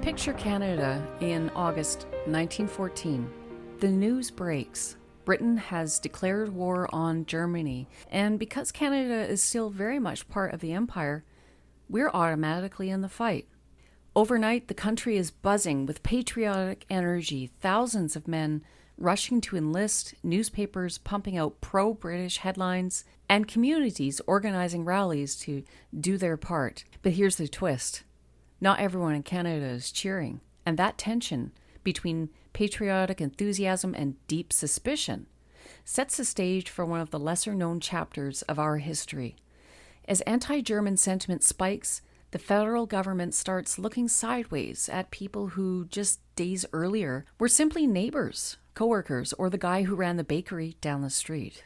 Picture Canada in August 1914. The news breaks. Britain has declared war on Germany, and because Canada is still very much part of the empire, we're automatically in the fight. Overnight, the country is buzzing with patriotic energy, thousands of men rushing to enlist, newspapers pumping out pro-British headlines, and communities organizing rallies to do their part. But here's the twist. Not everyone in Canada is cheering, and that tension between patriotic enthusiasm and deep suspicion sets the stage for one of the lesser-known chapters of our history. As anti-German sentiment spikes, the federal government starts looking sideways at people who just days earlier were simply neighbors, co-workers, or the guy who ran the bakery down the street.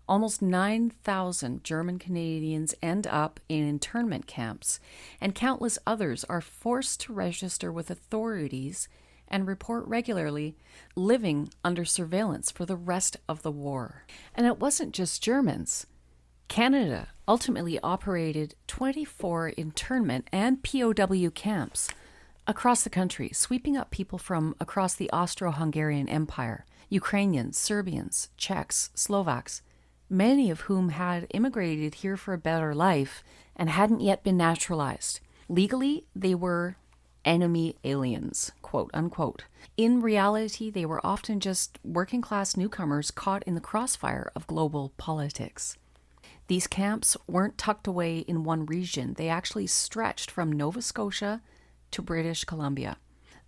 Almost 9,000 German Canadians end up in internment camps, and countless others are forced to register with authorities and report regularly, living under surveillance for the rest of the war. And it wasn't just Germans. Canada ultimately operated 24 internment and POW camps across the country, sweeping up people from across the Austro-Hungarian Empire, Ukrainians, Serbians, Czechs, Slovaks, many of whom had immigrated here for a better life and hadn't yet been naturalized. Legally, they were enemy aliens, quote unquote. In reality, they were often just working-class newcomers caught in the crossfire of global politics. These camps weren't tucked away in one region. They actually stretched from Nova Scotia to British Columbia.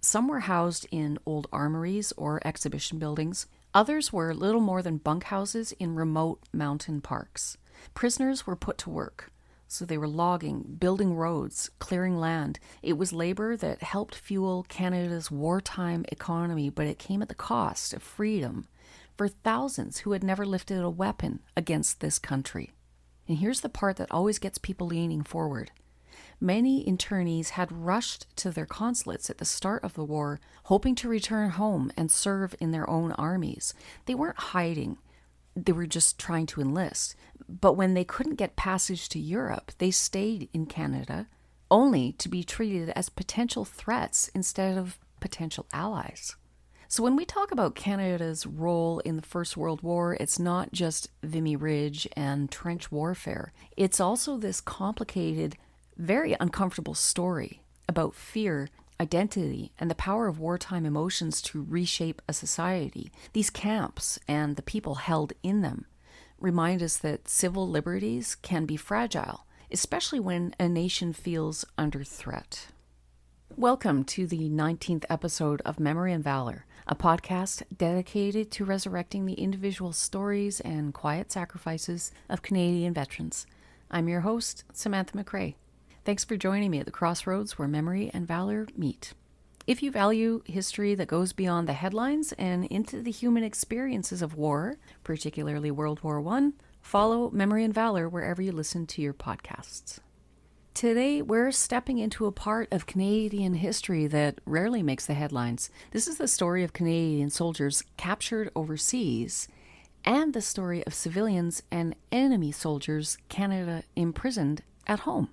Some were housed in old armories or exhibition buildings. Others were little more than bunkhouses in remote mountain parks. Prisoners were put to work. So they were logging, building roads, clearing land. It was labor that helped fuel Canada's wartime economy, but it came at the cost of freedom for thousands who had never lifted a weapon against this country. And here's the part that always gets people leaning forward. Many internees had rushed to their consulates at the start of the war, hoping to return home and serve in their own armies. They weren't hiding. They were just trying to enlist. But when they couldn't get passage to Europe, they stayed in Canada, only to be treated as potential threats instead of potential allies. So when we talk about Canada's role in the First World War, it's not just Vimy Ridge and trench warfare. It's also this complicated, very uncomfortable story about fear, identity, and the power of wartime emotions to reshape a society. These camps and the people held in them remind us that civil liberties can be fragile, especially when a nation feels under threat. Welcome to the 19th episode of Memory and Valor, a podcast dedicated to resurrecting the individual stories and quiet sacrifices of Canadian veterans. I'm your host, Samantha McRae. Thanks for joining me at the crossroads where memory and valor meet. If you value history that goes beyond the headlines and into the human experiences of war, particularly World War I, follow Memory and Valor wherever you listen to your podcasts. Today, we're stepping into a part of Canadian history that rarely makes the headlines. This is the story of Canadian soldiers captured overseas and the story of civilians and enemy soldiers Canada imprisoned at home.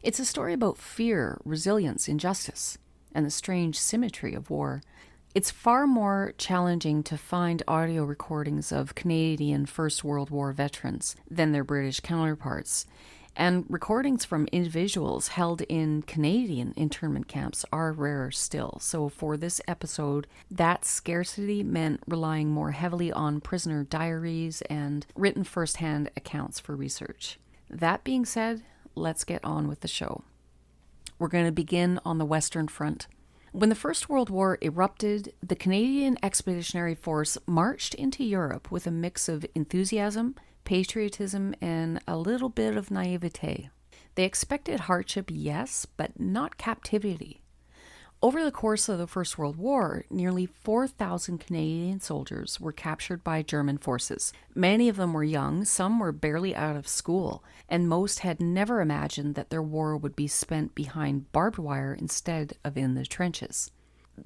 It's a story about fear, resilience, injustice, and the strange symmetry of war. It's far more challenging to find audio recordings of Canadian First World War veterans than their British counterparts. And recordings from individuals held in Canadian internment camps are rarer still. So for this episode, that scarcity meant relying more heavily on prisoner diaries and written first-hand accounts for research. That being said, let's get on with the show. We're going to begin on the Western Front. When the First World War erupted, the Canadian Expeditionary Force marched into Europe with a mix of enthusiasm, patriotism, and a little bit of naivete. They expected hardship, yes, but not captivity. Over the course of the First World War, nearly 4,000 Canadian soldiers were captured by German forces. Many of them were young, some were barely out of school, and most had never imagined that their war would be spent behind barbed wire instead of in the trenches.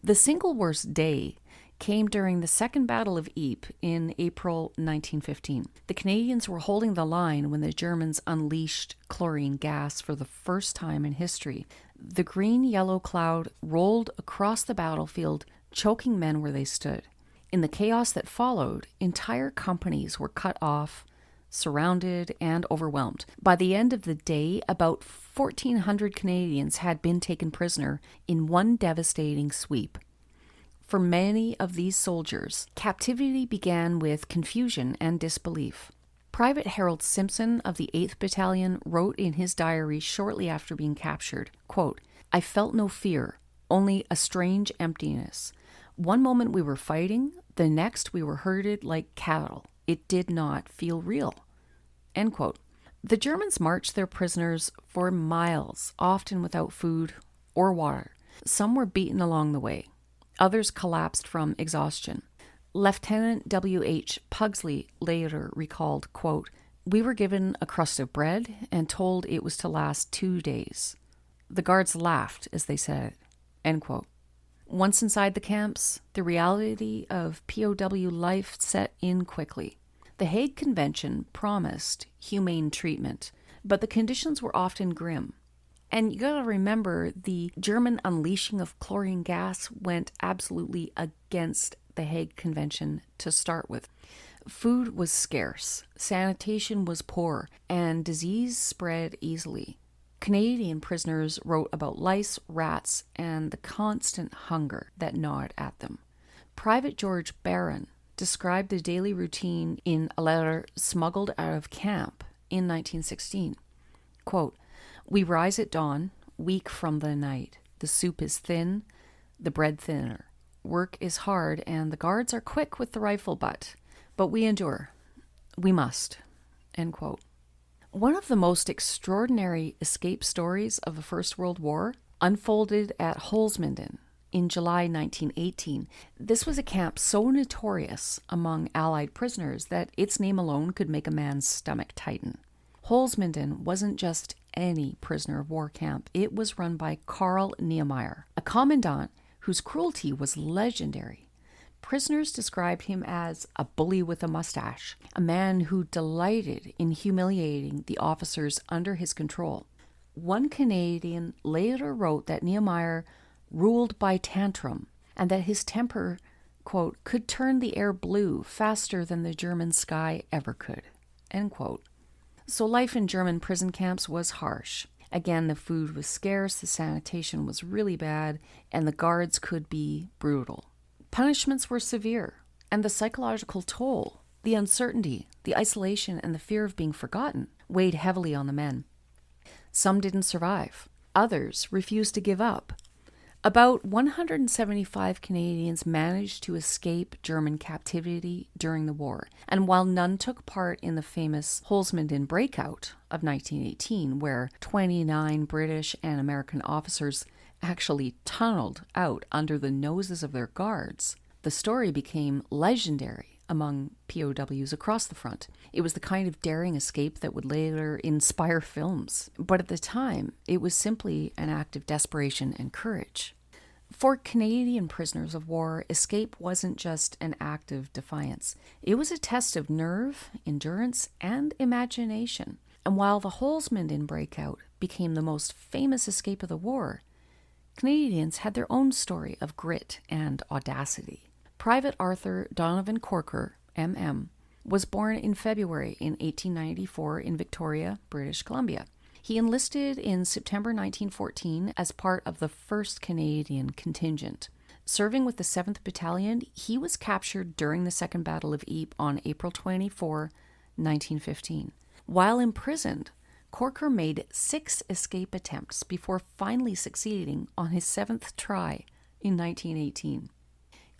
The single worst day came during the Second Battle of Ypres in April 1915. The Canadians were holding the line when the Germans unleashed chlorine gas for the first time in history. The green-yellow cloud rolled across the battlefield, choking men where they stood. In the chaos that followed, entire companies were cut off, surrounded, and overwhelmed. By the end of the day, about 1,400 Canadians had been taken prisoner in one devastating sweep. For many of these soldiers, captivity began with confusion and disbelief. Private Harold Simpson of the 8th Battalion wrote in his diary shortly after being captured, quote, "I felt no fear, only a strange emptiness. One moment we were fighting, the next we were herded like cattle. It did not feel real." End quote. The Germans marched their prisoners for miles, often without food or water. Some were beaten along the way. Others collapsed from exhaustion. Lieutenant W.H. Pugsley later recalled, quote, "We were given a crust of bread and told it was to last 2 days. The guards laughed as they said it." End quote. Once inside the camps, the reality of POW life set in quickly. The Hague Convention promised humane treatment, but the conditions were often grim. And you gotta remember, the German unleashing of chlorine gas went absolutely against the Hague Convention to start with. Food was scarce, sanitation was poor, and disease spread easily. Canadian prisoners wrote about lice, rats, and the constant hunger that gnawed at them. Private George Barron described the daily routine in a letter smuggled out of camp in 1916. Quote, "We rise at dawn, weak from the night. The soup is thin, the bread thinner. Work is hard, and the guards are quick with the rifle butt. But we endure. We must." End quote. One of the most extraordinary escape stories of the First World War unfolded at Holzminden in July 1918. This was a camp so notorious among Allied prisoners that its name alone could make a man's stomach tighten. Holzminden wasn't just any prisoner of war camp. It was run by Karl Niemeyer, a commandant whose cruelty was legendary. Prisoners described him as a bully with a mustache, a man who delighted in humiliating the officers under his control. One Canadian later wrote that Niemeyer ruled by tantrum, and that his temper, quote, "could turn the air blue faster than the German sky ever could." End quote. So life in German prison camps was harsh. Again, the food was scarce, the sanitation was really bad, and the guards could be brutal. Punishments were severe, and the psychological toll, the uncertainty, the isolation, and the fear of being forgotten weighed heavily on the men. Some didn't survive. Others refused to give up. About 175 Canadians managed to escape German captivity during the war, and while none took part in the famous Holzminden breakout of 1918, where 29 British and American officers actually tunneled out under the noses of their guards, the story became legendary among POWs across the front. It was the kind of daring escape that would later inspire films, but at the time, it was simply an act of desperation and courage. For Canadian prisoners of war, escape wasn't just an act of defiance. It was a test of nerve, endurance, and imagination. And while the Holzminden breakout became the most famous escape of the war, Canadians had their own story of grit and audacity. Private Arthur Donovan Corker, MM, was born in February in 1894 in Victoria, British Columbia. He enlisted in September 1914 as part of the 1st Canadian contingent. Serving with the 7th Battalion, he was captured during the Second Battle of Ypres on April 24, 1915. While imprisoned, Corker made 6 escape attempts before finally succeeding on his 7th try in 1918.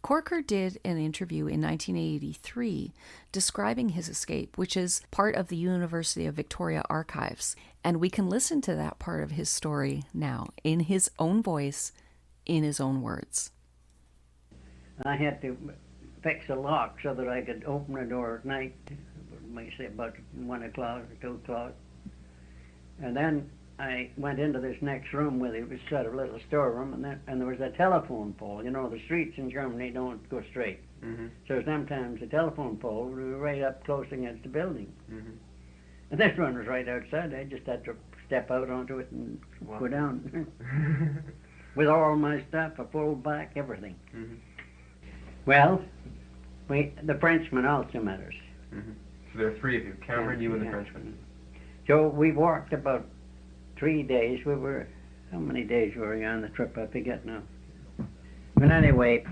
Corker did an interview in 1983 describing his escape, which is part of the University of Victoria archives, and we can listen to that part of his story now, in his own voice, in his own words. I had to fix a lock so that I could open the door at night, say about 1 o'clock or 2 o'clock. And then I went into this next room where it was sort of a little storeroom, and there was a telephone pole. You know, the streets in Germany don't go straight. So sometimes the telephone pole was right up close against the building. And this one was right outside. I just had to step out onto it and go down. With all my stuff, a full back, everything. Well, the Frenchman also met us. So there are three of you, Cameron, you, and the Frenchman. So we walked about 3 days. How many days were we on the trip? I forget now. But anyway,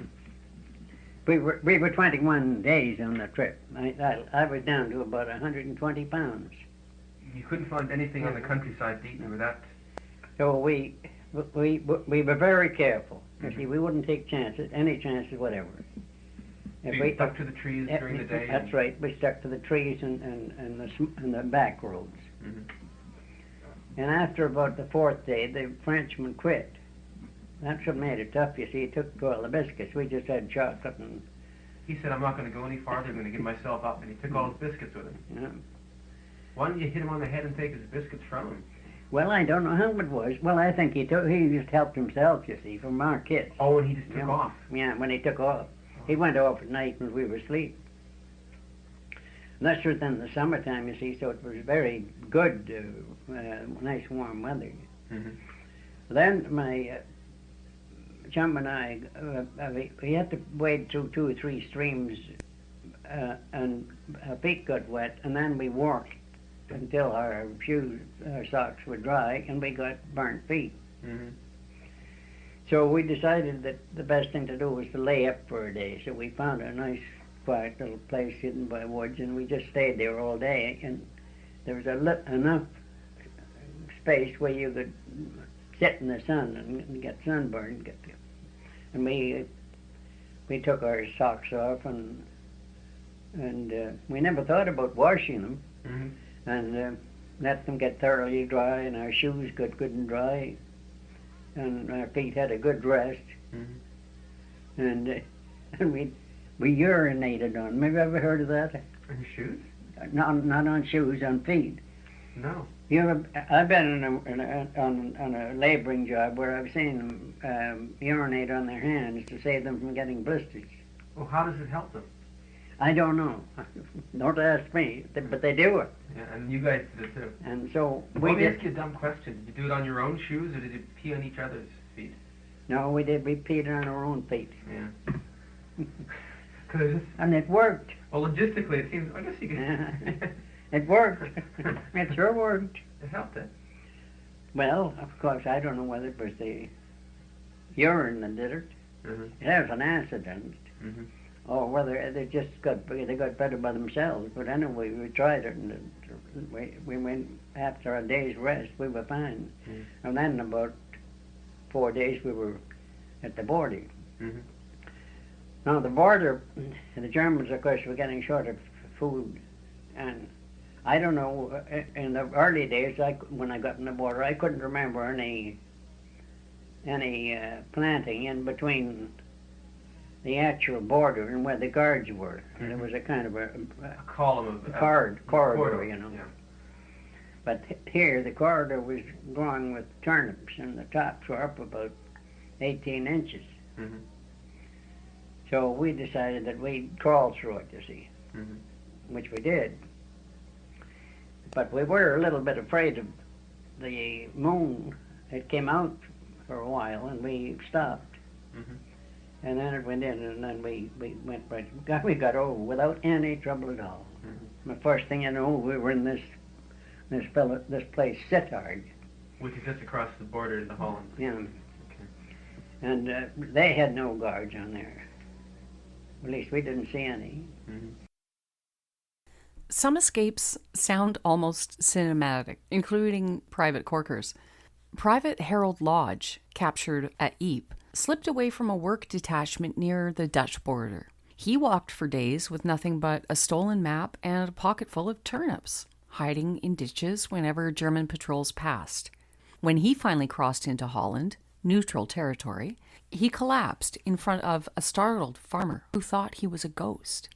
we were 21 days on the trip. I was down to about 120 pounds. You couldn't find anything on the countryside to eat, you were that... So we were very careful. You see, we wouldn't take chances, any chances whatever. So you stuck to the trees during the day? That's right. We stuck to the trees and the back roads. And after about the 4th day, the Frenchman quit. That's what made it tough, you see. He took all the biscuits. We just had chocolate and... He said, I'm not going to go any farther, I'm going to give myself up. And he took all his biscuits with him. Yeah. Why didn't you hit him on the head and take his biscuits from him? Well, I don't know how it was. Well, I think he just helped himself, you see, from our kids. Oh, and he just took off? Yeah, when he took off. He went off at night when we were asleep. And that's within the summertime, you see, so it was very good, nice warm weather. Then my chum and I, we had to wade through 2 or 3 streams, and our feet got wet, and then we walked until our shoes, our socks were dry, and we got burnt feet. So we decided that the best thing to do was to lay up for a day. So we found a nice, quiet little place hidden by woods, and we just stayed there all day. And there was enough space where you could sit in the sun and get sunburned. And we took our socks off, and we never thought about washing them. And let them get thoroughly dry, and our shoes got good and dry, and our feet had a good rest. And we urinated on them. Have you ever heard of that? On your shoes? Not on shoes, on feet. No. I've been on a labouring job where I've seen them urinate on their hands to save them from getting blisters. Well, how does it help them? I don't know. Don't ask me, but they do it. Yeah, and you guys did it too. And so Let me ask you a dumb question. Did you do it on your own shoes, or did you pee on each other's feet? No, we did. We peed on our own feet. Yeah. And it worked. Well, logistically, it seems... I guess you could... It worked. It sure worked. It helped it. Well, of course, I don't know whether it was the urine that did it. It was an accident. Or whether they just got better by themselves. But anyway, we tried it, and we went after a day's rest. We were fine, and then about 4 days we were at the border. Now the border, the Germans, of course, were getting short of food, and I don't know. In the early days, when I got in the border, I couldn't remember any planting in between the actual border and where the guards were. And it was a kind of a column of corridor, you know. Yeah. But here the corridor was growing with turnips, and the tops were up about 18 inches. So we decided that we'd crawl through it, you see, which we did. But we were a little bit afraid of the moon. It came out for a while, and we stopped. And then it went in, and then we went right. We got over without any trouble at all. The first thing you know, we were in this place, Sittard. Which is just across the border into Holland. Yeah. Okay. And they had no guards on there. At least we didn't see any. Some escapes sound almost cinematic, including Private Corker's. Private Harold Lodge, captured at Ypres, slipped away from a work detachment near the Dutch border. He walked for days with nothing but a stolen map and a pocket full of turnips, hiding in ditches whenever German patrols passed. When he finally crossed into Holland, neutral territory, he collapsed in front of a startled farmer who thought he was a ghost.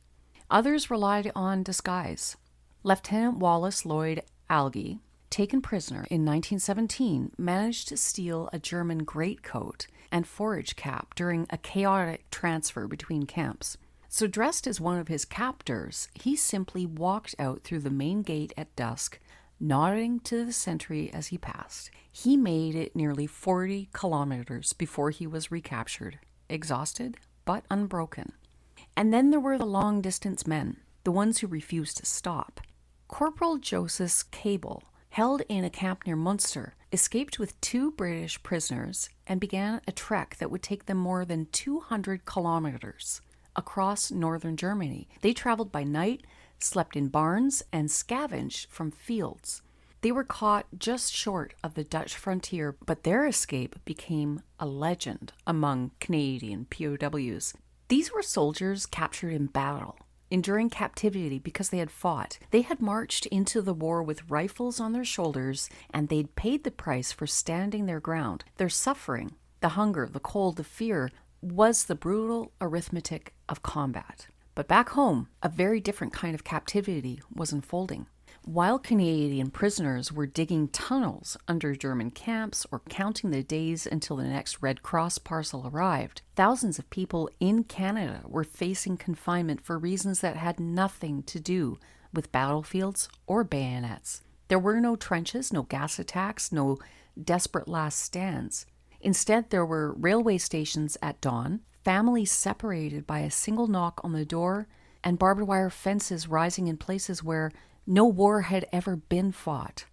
Others relied on disguise. Lieutenant Wallace Lloyd Algie taken prisoner in 1917, managed to steal a German greatcoat and forage cap during a chaotic transfer between camps. So dressed as one of his captors, he simply walked out through the main gate at dusk, nodding to the sentry as he passed. He made it nearly 40 kilometers before he was recaptured, exhausted but unbroken. And then there were the long-distance men, the ones who refused to stop. Corporal Joseph Cable, held in a camp near Munster, escaped with 2 British prisoners and began a trek that would take them more than 200 kilometers across northern Germany. They traveled by night, slept in barns, and scavenged from fields. They were caught just short of the Dutch frontier, but their escape became a legend among Canadian POWs. These were soldiers captured in battle, enduring captivity because they had fought. They had marched into the war with rifles on their shoulders, and they'd paid the price for standing their ground. Their suffering, the hunger, the cold, the fear, was the brutal arithmetic of combat. But back home, a very different kind of captivity was unfolding. While Canadian prisoners were digging tunnels under German camps or counting the days until the next Red Cross parcel arrived, thousands of people in Canada were facing confinement for reasons that had nothing to do with battlefields or bayonets. There were no trenches, no gas attacks, no desperate last stands. Instead, there were railway stations at dawn, families separated by a single knock on the door, and barbed wire fences rising in places where no war had ever been fought.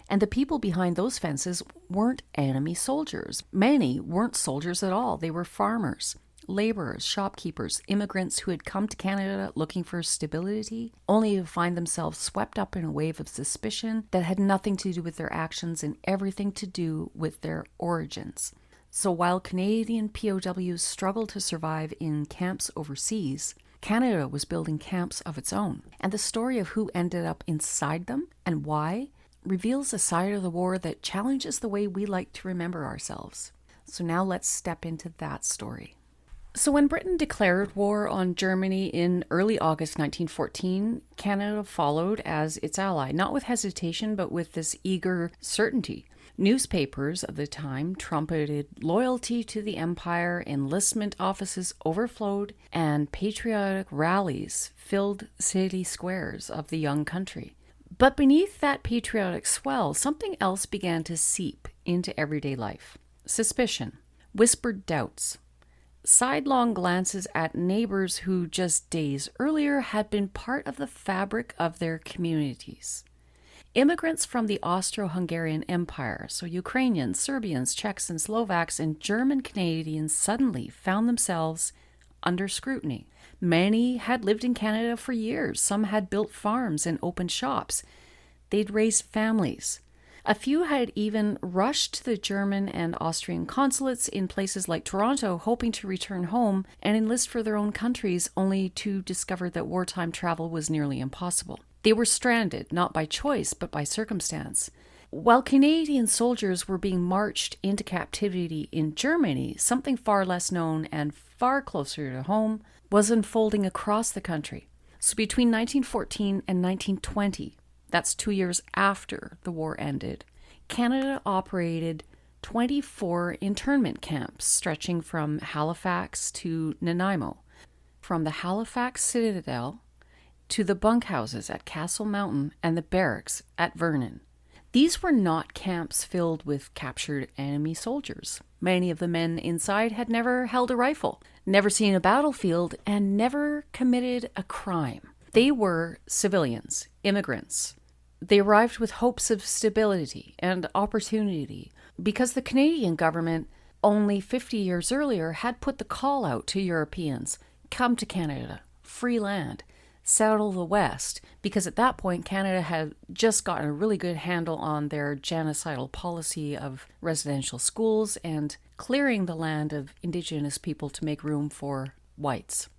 And the people behind those fences weren't enemy soldiers. Many weren't soldiers at all. They were farmers, laborers, shopkeepers, immigrants who had come to Canada looking for stability, only to find themselves swept up in a wave of suspicion that had nothing to do with their actions and everything to do with their origins. So while Canadian POWs struggled to survive in camps overseas, Canada was building camps of its own. And the story of who ended up inside them and why reveals a side of the war that challenges the way we like to remember ourselves. So now let's step into that story. So when Britain declared war on Germany in early August 1914, Canada followed as its ally, not with hesitation, but with this eager certainty. Newspapers of the time trumpeted loyalty to the empire, enlistment offices overflowed, and patriotic rallies filled city squares of the young country. But beneath that patriotic swell, something else began to seep into everyday life. Suspicion, whispered doubts, sidelong glances at neighbors who just days earlier had been part of the fabric of their communities. Immigrants from the Austro-Hungarian Empire, so Ukrainians, Serbians, Czechs, and Slovaks, and German Canadians suddenly found themselves under scrutiny. Many had lived in Canada for years. Some had built farms and opened shops. They'd raised families. A few had even rushed to the German and Austrian consulates in places like Toronto, hoping to return home and enlist for their own countries, only to discover that wartime travel was nearly impossible. They were stranded, not by choice, but by circumstance. While Canadian soldiers were being marched into captivity in Germany, something far less known and far closer to home was unfolding across the country. So between 1914 and 1920, that's 2 years after the war ended, Canada operated 24 internment camps stretching from Halifax to Nanaimo, from the Halifax Citadel to the bunkhouses at Castle Mountain and the barracks at Vernon. These were not camps filled with captured enemy soldiers. Many of the men inside had never held a rifle, never seen a battlefield, and never committed a crime. They were civilians, immigrants. They arrived with hopes of stability and opportunity because the Canadian government only 50 years earlier had put the call out to Europeans, come to Canada, free land, settle the West, because at that point Canada had just gotten a really good handle on their genocidal policy of residential schools and clearing the land of Indigenous people to make room for whites.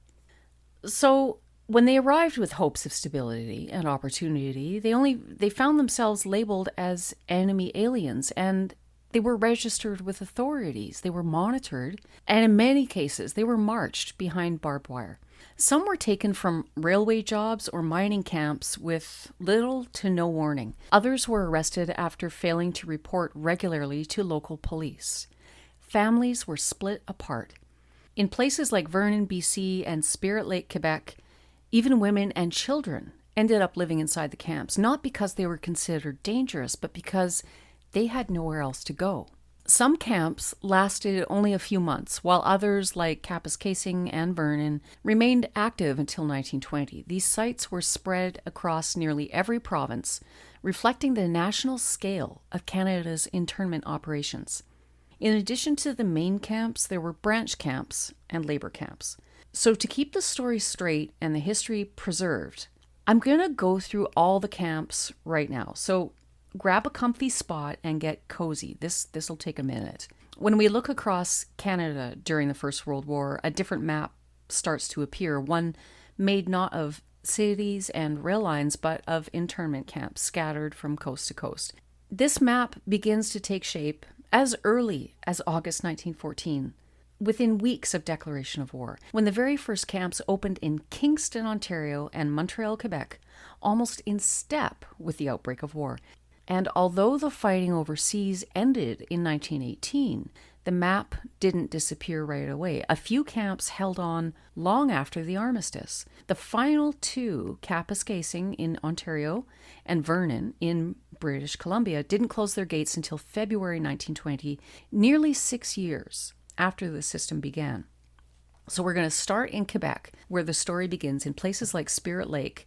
So when they arrived with hopes of stability and opportunity, they found themselves labeled as enemy aliens, and they were registered with authorities. They were monitored, and in many cases they were marched behind barbed wire. Some were taken from railway jobs or mining camps with little to no warning. Others were arrested after failing to report regularly to local police. Families were split apart. In places like Vernon, BC, and Spirit Lake, Quebec, even women and children ended up living inside the camps, not because they were considered dangerous, but because they had nowhere else to go. Some camps lasted only a few months, while others, like Kapuskasing and Vernon, remained active until 1920. These sites were spread across nearly every province, reflecting the national scale of Canada's internment operations. In addition to the main camps, there were branch camps and labor camps. So to keep the story straight and the history preserved, I'm going to go through all the camps right now. So grab a comfy spot and get cozy. This will take a minute. When we look across Canada during the First World War, a different map starts to appear, one made not of cities and rail lines, but of internment camps scattered from coast to coast. This map begins to take shape as early as August 1914, within weeks of declaration of war, when the very first camps opened in Kingston, Ontario, and Montreal, Quebec, almost in step with the outbreak of war. And although the fighting overseas ended in 1918, the map didn't disappear right away. A few camps held on long after the armistice. The final two, Kapuskasing in Ontario and Vernon in British Columbia, didn't close their gates until February 1920, nearly 6 years after the system began. So we're going to start in Quebec, where the story begins, in places like Spirit Lake,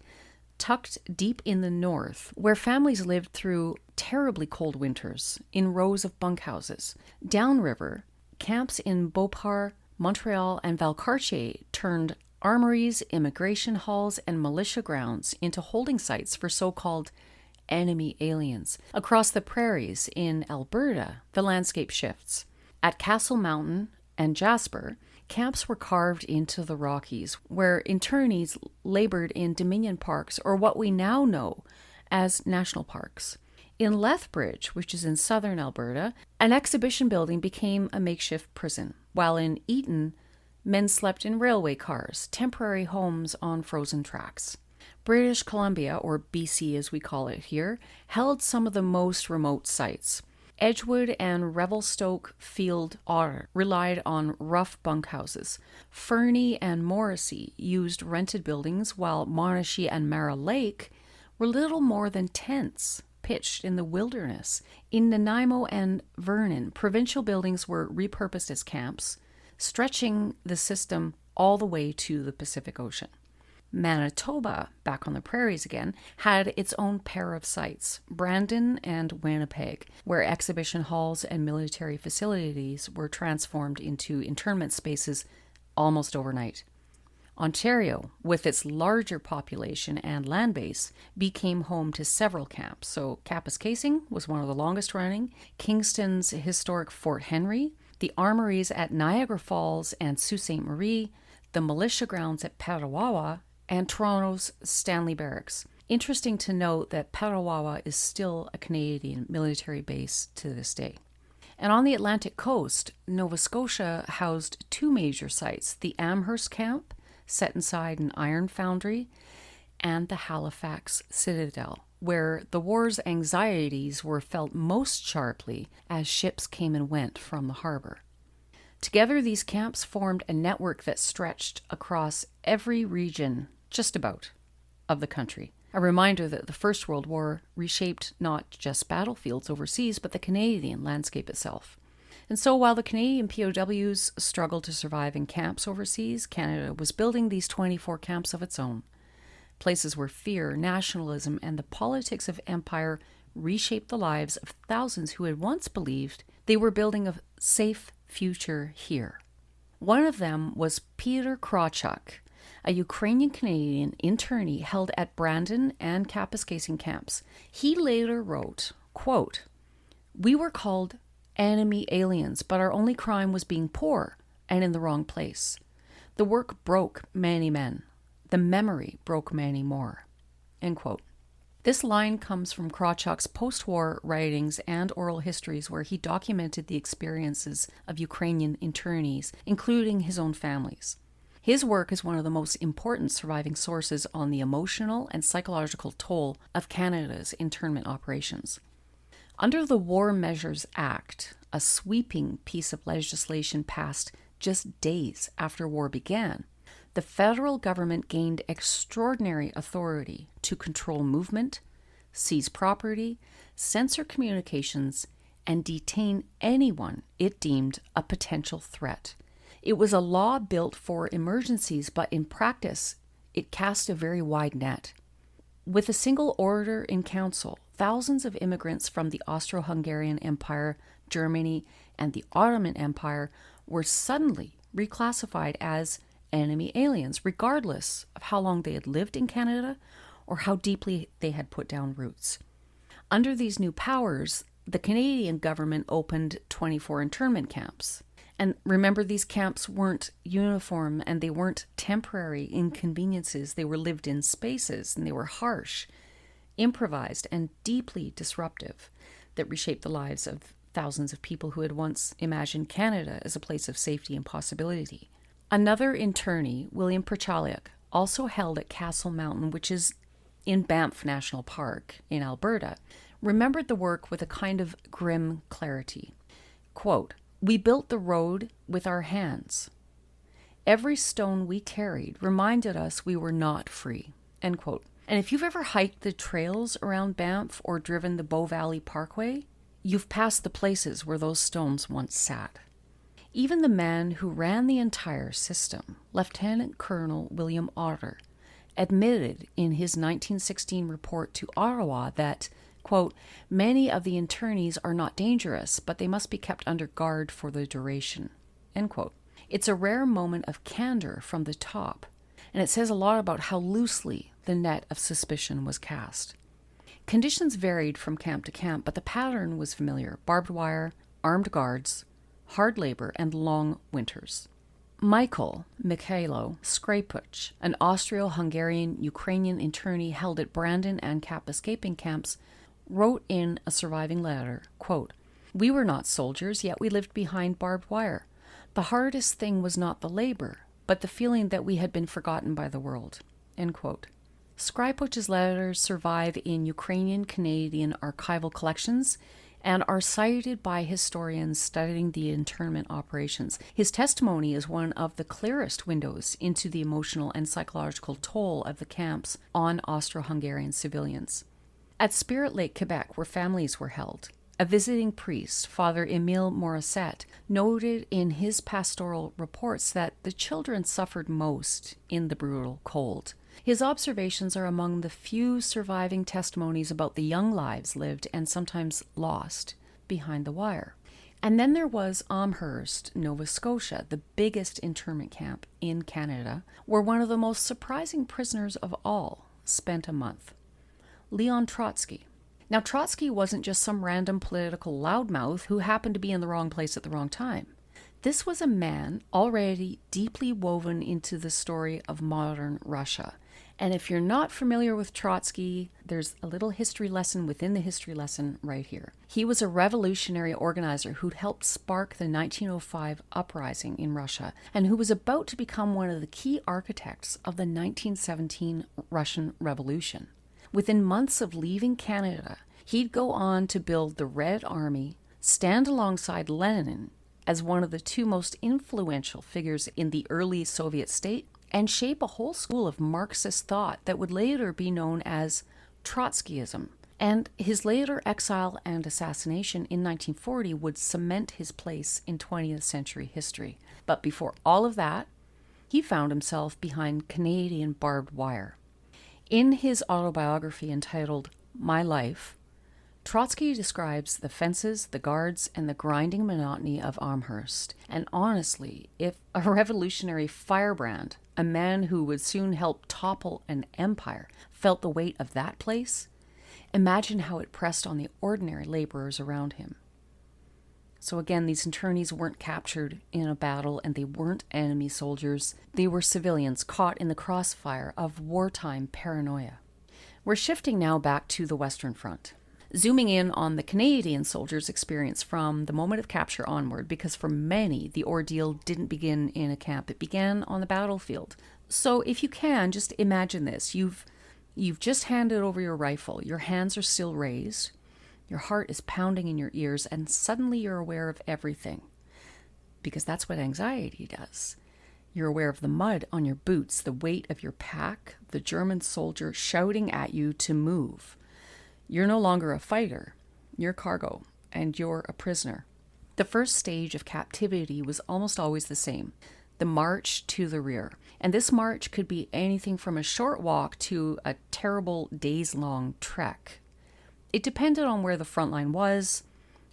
tucked deep in the north, where families lived through terribly cold winters in rows of bunkhouses. Downriver, camps in Beauport, Montreal, and Valcartier turned armories, immigration halls, and militia grounds into holding sites for so-called enemy aliens. Across the prairies in Alberta, the landscape shifts. At Castle Mountain and Jasper, camps were carved into the Rockies, where internees labored in Dominion parks, or what we now know as national parks. In Lethbridge, which is in southern Alberta, an exhibition building became a makeshift prison, while in Eaton, men slept in railway cars, temporary homes on frozen tracks. British Columbia, or BC as we call it here, held some of the most remote sites. Edgewood and Revelstoke Field Otter relied on rough bunkhouses. Fernie and Morrissey used rented buildings, while Monashee and Mara Lake were little more than tents pitched in the wilderness. In Nanaimo and Vernon, provincial buildings were repurposed as camps, stretching the system all the way to the Pacific Ocean. Manitoba, back on the prairies again, had its own pair of sites, Brandon and Winnipeg, where exhibition halls and military facilities were transformed into internment spaces almost overnight. Ontario, with its larger population and land base, became home to several camps. So Kapuskasing was one of the longest running, Kingston's historic Fort Henry, the armories at Niagara Falls and Sault Ste. Marie, the militia grounds at Petawawa, and Toronto's Stanley Barracks. Interesting to note that Petawawa is still a Canadian military base to this day. And on the Atlantic coast, Nova Scotia housed two major sites, the Amherst Camp, set inside an iron foundry, and the Halifax Citadel, where the war's anxieties were felt most sharply as ships came and went from the harbor. Together, these camps formed a network that stretched across every region, just about, of the country. A reminder that the First World War reshaped not just battlefields overseas, but the Canadian landscape itself. And so while the Canadian POWs struggled to survive in camps overseas, Canada was building these 24 camps of its own. Places where fear, nationalism, and the politics of empire reshaped the lives of thousands who had once believed they were building a safe future here. One of them was Peter Krawchuk, a Ukrainian-Canadian internee held at Brandon and Kapuskasing camps. He later wrote, quote, "We were called enemy aliens, but our only crime was being poor and in the wrong place. The work broke many men. The memory broke many more." End quote. This line comes from Krawchuk's post-war writings and oral histories, where he documented the experiences of Ukrainian internees, including his own families. His work is one of the most important surviving sources on the emotional and psychological toll of Canada's internment operations. Under the War Measures Act, a sweeping piece of legislation passed just days after war began, the federal government gained extraordinary authority to control movement, seize property, censor communications, and detain anyone it deemed a potential threat. It was a law built for emergencies, but in practice, it cast a very wide net. With a single order in council, thousands of immigrants from the Austro-Hungarian Empire, Germany, and the Ottoman Empire were suddenly reclassified as enemy aliens, regardless of how long they had lived in Canada or how deeply they had put down roots. Under these new powers, the Canadian government opened 24 internment camps. And remember, these camps weren't uniform and they weren't temporary inconveniences. They were lived-in spaces, and they were harsh, improvised, and deeply disruptive that reshaped the lives of thousands of people who had once imagined Canada as a place of safety and possibility. Another internee, William Perchaliuk, also held at Castle Mountain, which is in Banff National Park in Alberta, remembered the work with a kind of grim clarity. Quote, "We built the road with our hands. Every stone we carried reminded us we were not free." End quote. And if you've ever hiked the trails around Banff or driven the Bow Valley Parkway, you've passed the places where those stones once sat. Even the man who ran the entire system, Lieutenant Colonel William Otter, admitted in his 1916 report to Ottawa that, quote, "Many of the internees are not dangerous, but they must be kept under guard for the duration." End quote. It's a rare moment of candor from the top, and it says a lot about how loosely the net of suspicion was cast. Conditions varied from camp to camp, but the pattern was familiar: barbed wire, armed guards, hard labor, and long winters. Mikhailo Skraypuch, an Austro-Hungarian Ukrainian internee held at Brandon and Cap escaping camps, wrote in a surviving letter, quote, "We were not soldiers, yet we lived behind barbed wire. The hardest thing was not the labor, but the feeling that we had been forgotten by the world." End quote. Skrypuch's letters survive in Ukrainian Canadian archival collections and are cited by historians studying the internment operations. His testimony is one of the clearest windows into the emotional and psychological toll of the camps on Austro-Hungarian civilians. At Spirit Lake, Quebec, where families were held, a visiting priest, Father Emile Morissette, noted in his pastoral reports that the children suffered most in the brutal cold. His observations are among the few surviving testimonies about the young lives lived and sometimes lost behind the wire. And then there was Amherst, Nova Scotia, the biggest internment camp in Canada, where one of the most surprising prisoners of all spent a month: Leon Trotsky. Now, Trotsky wasn't just some random political loudmouth who happened to be in the wrong place at the wrong time. This was a man already deeply woven into the story of modern Russia. And if you're not familiar with Trotsky, there's a little history lesson within the history lesson right here. He was a revolutionary organizer who'd helped spark the 1905 uprising in Russia, and who was about to become one of the key architects of the 1917 Russian Revolution. Within months of leaving Canada, he'd go on to build the Red Army, stand alongside Lenin as one of the two most influential figures in the early Soviet state, and shape a whole school of Marxist thought that would later be known as Trotskyism. And his later exile and assassination in 1940 would cement his place in 20th century history. But before all of that, he found himself behind Canadian barbed wire. In his autobiography entitled My Life, Trotsky describes the fences, the guards, and the grinding monotony of Amherst. And honestly, if a revolutionary firebrand, a man who would soon help topple an empire, felt the weight of that place, imagine how it pressed on the ordinary laborers around him. So again, these internees weren't captured in a battle, and they weren't enemy soldiers. They were civilians caught in the crossfire of wartime paranoia. We're shifting now back to the Western Front. Zooming in on the Canadian soldiers' experience from the moment of capture onward, because for many, the ordeal didn't begin in a camp, it began on the battlefield. So if you can, just imagine this. You've just handed over your rifle, your hands are still raised, your heart is pounding in your ears, and suddenly you're aware of everything. Because that's what anxiety does. You're aware of the mud on your boots, the weight of your pack, the German soldier shouting at you to move. You're no longer a fighter, you're cargo, and you're a prisoner. The first stage of captivity was almost always the same, the march to the rear. And this march could be anything from a short walk to a terrible days-long trek. It depended on where the front line was,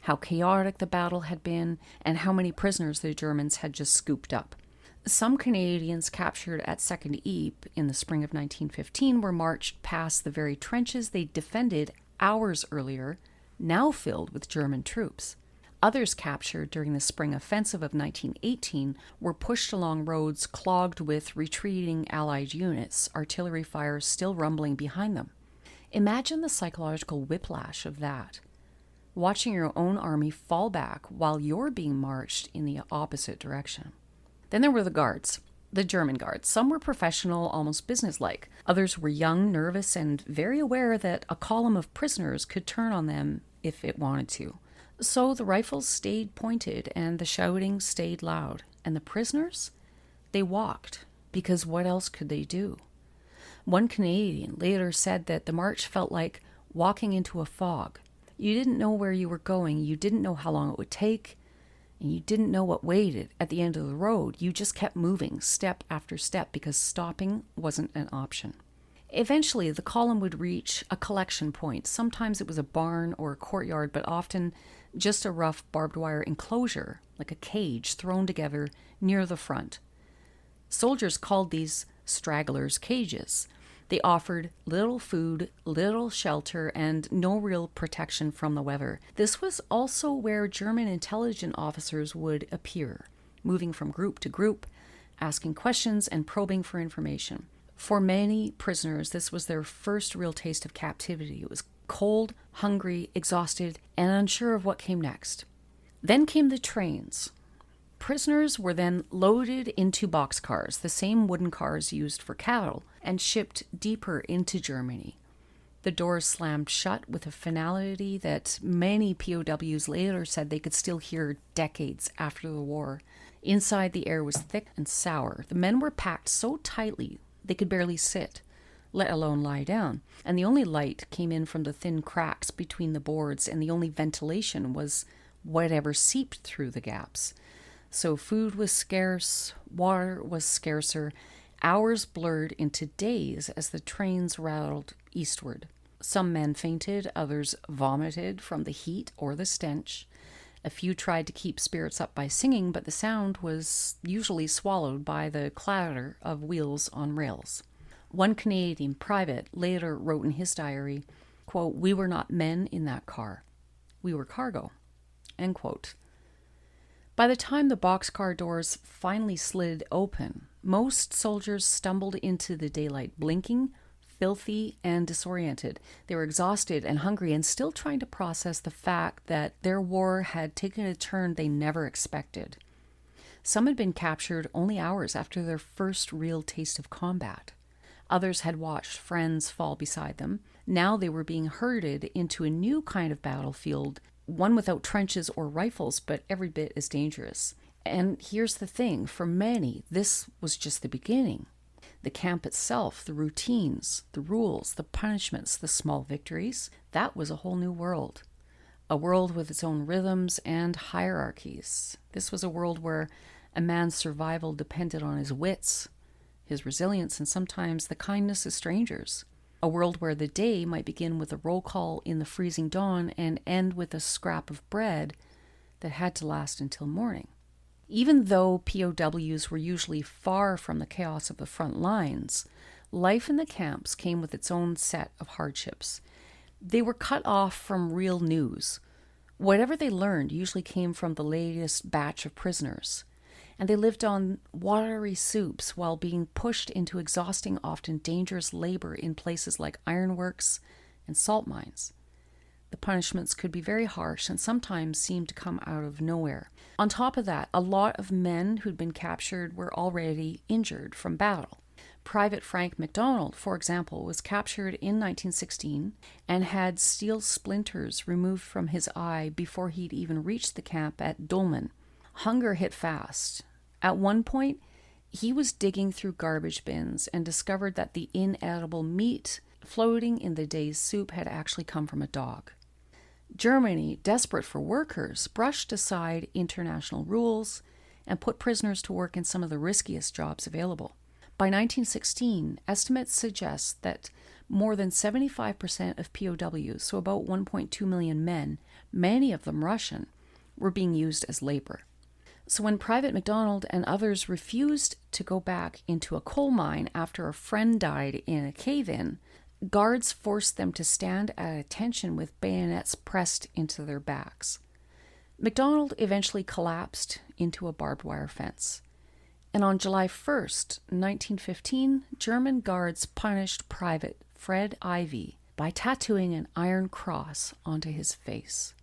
how chaotic the battle had been, and how many prisoners the Germans had just scooped up. Some Canadians captured at Second Ypres in the spring of 1915 were marched past the very trenches they defended hours earlier, now filled with German troops. Others captured during the spring offensive of 1918 were pushed along roads clogged with retreating Allied units, artillery fire still rumbling behind them. Imagine the psychological whiplash of that. Watching your own army fall back while you're being marched in the opposite direction. Then there were the guards, the German guards. Some were professional, almost businesslike. Others were young, nervous, and very aware that a column of prisoners could turn on them if it wanted to. So the rifles stayed pointed and the shouting stayed loud. And the prisoners? They walked, because what else could they do? One Canadian later said that the march felt like walking into a fog. You didn't know where you were going, you didn't know how long it would take, and you didn't know what waited at the end of the road. You just kept moving step after step because stopping wasn't an option. Eventually, the column would reach a collection point. Sometimes it was a barn or a courtyard, but often just a rough barbed wire enclosure, like a cage thrown together near the front. Soldiers called these stragglers cages. They offered little food, little shelter, and no real protection from the weather. This was also where German intelligence officers would appear, moving from group to group, asking questions and probing for information. For many prisoners, this was their first real taste of captivity. It was cold, hungry, exhausted, and unsure of what came next. Then came the trains. Prisoners were then loaded into boxcars, the same wooden cars used for cattle, and shipped deeper into Germany. The doors slammed shut with a finality that many POWs later said they could still hear decades after the war. Inside, the air was thick and sour. The men were packed so tightly they could barely sit, let alone lie down. And the only light came in from the thin cracks between the boards, and the only ventilation was whatever seeped through the gaps. So food was scarce, water was scarcer, hours blurred into days as the trains rattled eastward. Some men fainted, others vomited from the heat or the stench. A few tried to keep spirits up by singing, but the sound was usually swallowed by the clatter of wheels on rails. One Canadian private later wrote in his diary, quote, "We were not men in that car. We were cargo," end quote. By the time the boxcar doors finally slid open, most soldiers stumbled into the daylight, blinking, filthy, and disoriented. They were exhausted and hungry and still trying to process the fact that their war had taken a turn they never expected. Some had been captured only hours after their first real taste of combat. Others had watched friends fall beside them. Now they were being herded into a new kind of battlefield, one without trenches or rifles, but every bit as dangerous. And here's the thing, for many, this was just the beginning. The camp itself, the routines, the rules, the punishments, the small victories, that was a whole new world. A world with its own rhythms and hierarchies. This was a world where a man's survival depended on his wits, his resilience, and sometimes the kindness of strangers. A world where the day might begin with a roll call in the freezing dawn and end with a scrap of bread that had to last until morning. Even though POWs were usually far from the chaos of the front lines, life in the camps came with its own set of hardships. They were cut off from real news. Whatever they learned usually came from the latest batch of prisoners. And they lived on watery soups while being pushed into exhausting, often dangerous labor in places like ironworks and salt mines. The punishments could be very harsh and sometimes seemed to come out of nowhere. On top of that, a lot of men who'd been captured were already injured from battle. Private Frank MacDonald, for example, was captured in 1916 and had steel splinters removed from his eye before he'd even reached the camp at Dolman. Hunger hit fast. At one point, he was digging through garbage bins and discovered that the inedible meat floating in the day's soup had actually come from a dog. Germany, desperate for workers, brushed aside international rules and put prisoners to work in some of the riskiest jobs available. By 1916, estimates suggest that more than 75% of POWs, so about 1.2 million men, many of them Russian, were being used as labor. So when Private MacDonald and others refused to go back into a coal mine after a friend died in a cave-in, guards forced them to stand at attention with bayonets pressed into their backs. MacDonald eventually collapsed into a barbed wire fence. And on July 1st, 1915, German guards punished Private Fred Ivy by tattooing an iron cross onto his face.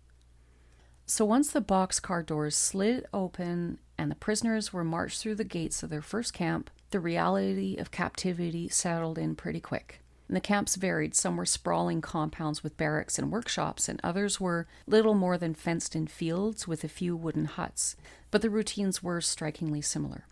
So once the boxcar doors slid open and the prisoners were marched through the gates of their first camp, the reality of captivity settled in pretty quick. And the camps varied. Some were sprawling compounds with barracks and workshops, and others were little more than fenced-in fields with a few wooden huts. But the routines were strikingly similar.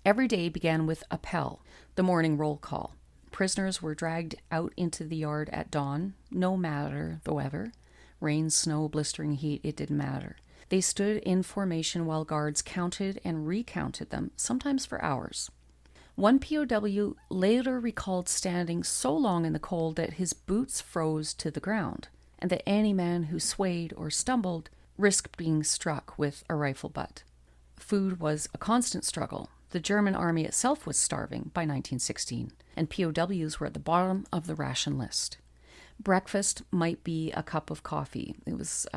Every day began with appel, the morning roll call. Prisoners were dragged out into the yard at dawn, no matter the weather. Rain, snow, blistering heat, it didn't matter. They stood in formation while guards counted and recounted them, sometimes for hours. One POW later recalled standing so long in the cold that his boots froze to the ground, and that any man who swayed or stumbled risked being struck with a rifle butt. Food was a constant struggle. The German army itself was starving by 1916, and POWs were at the bottom of the ration list. Breakfast might be a cup of coffee. It was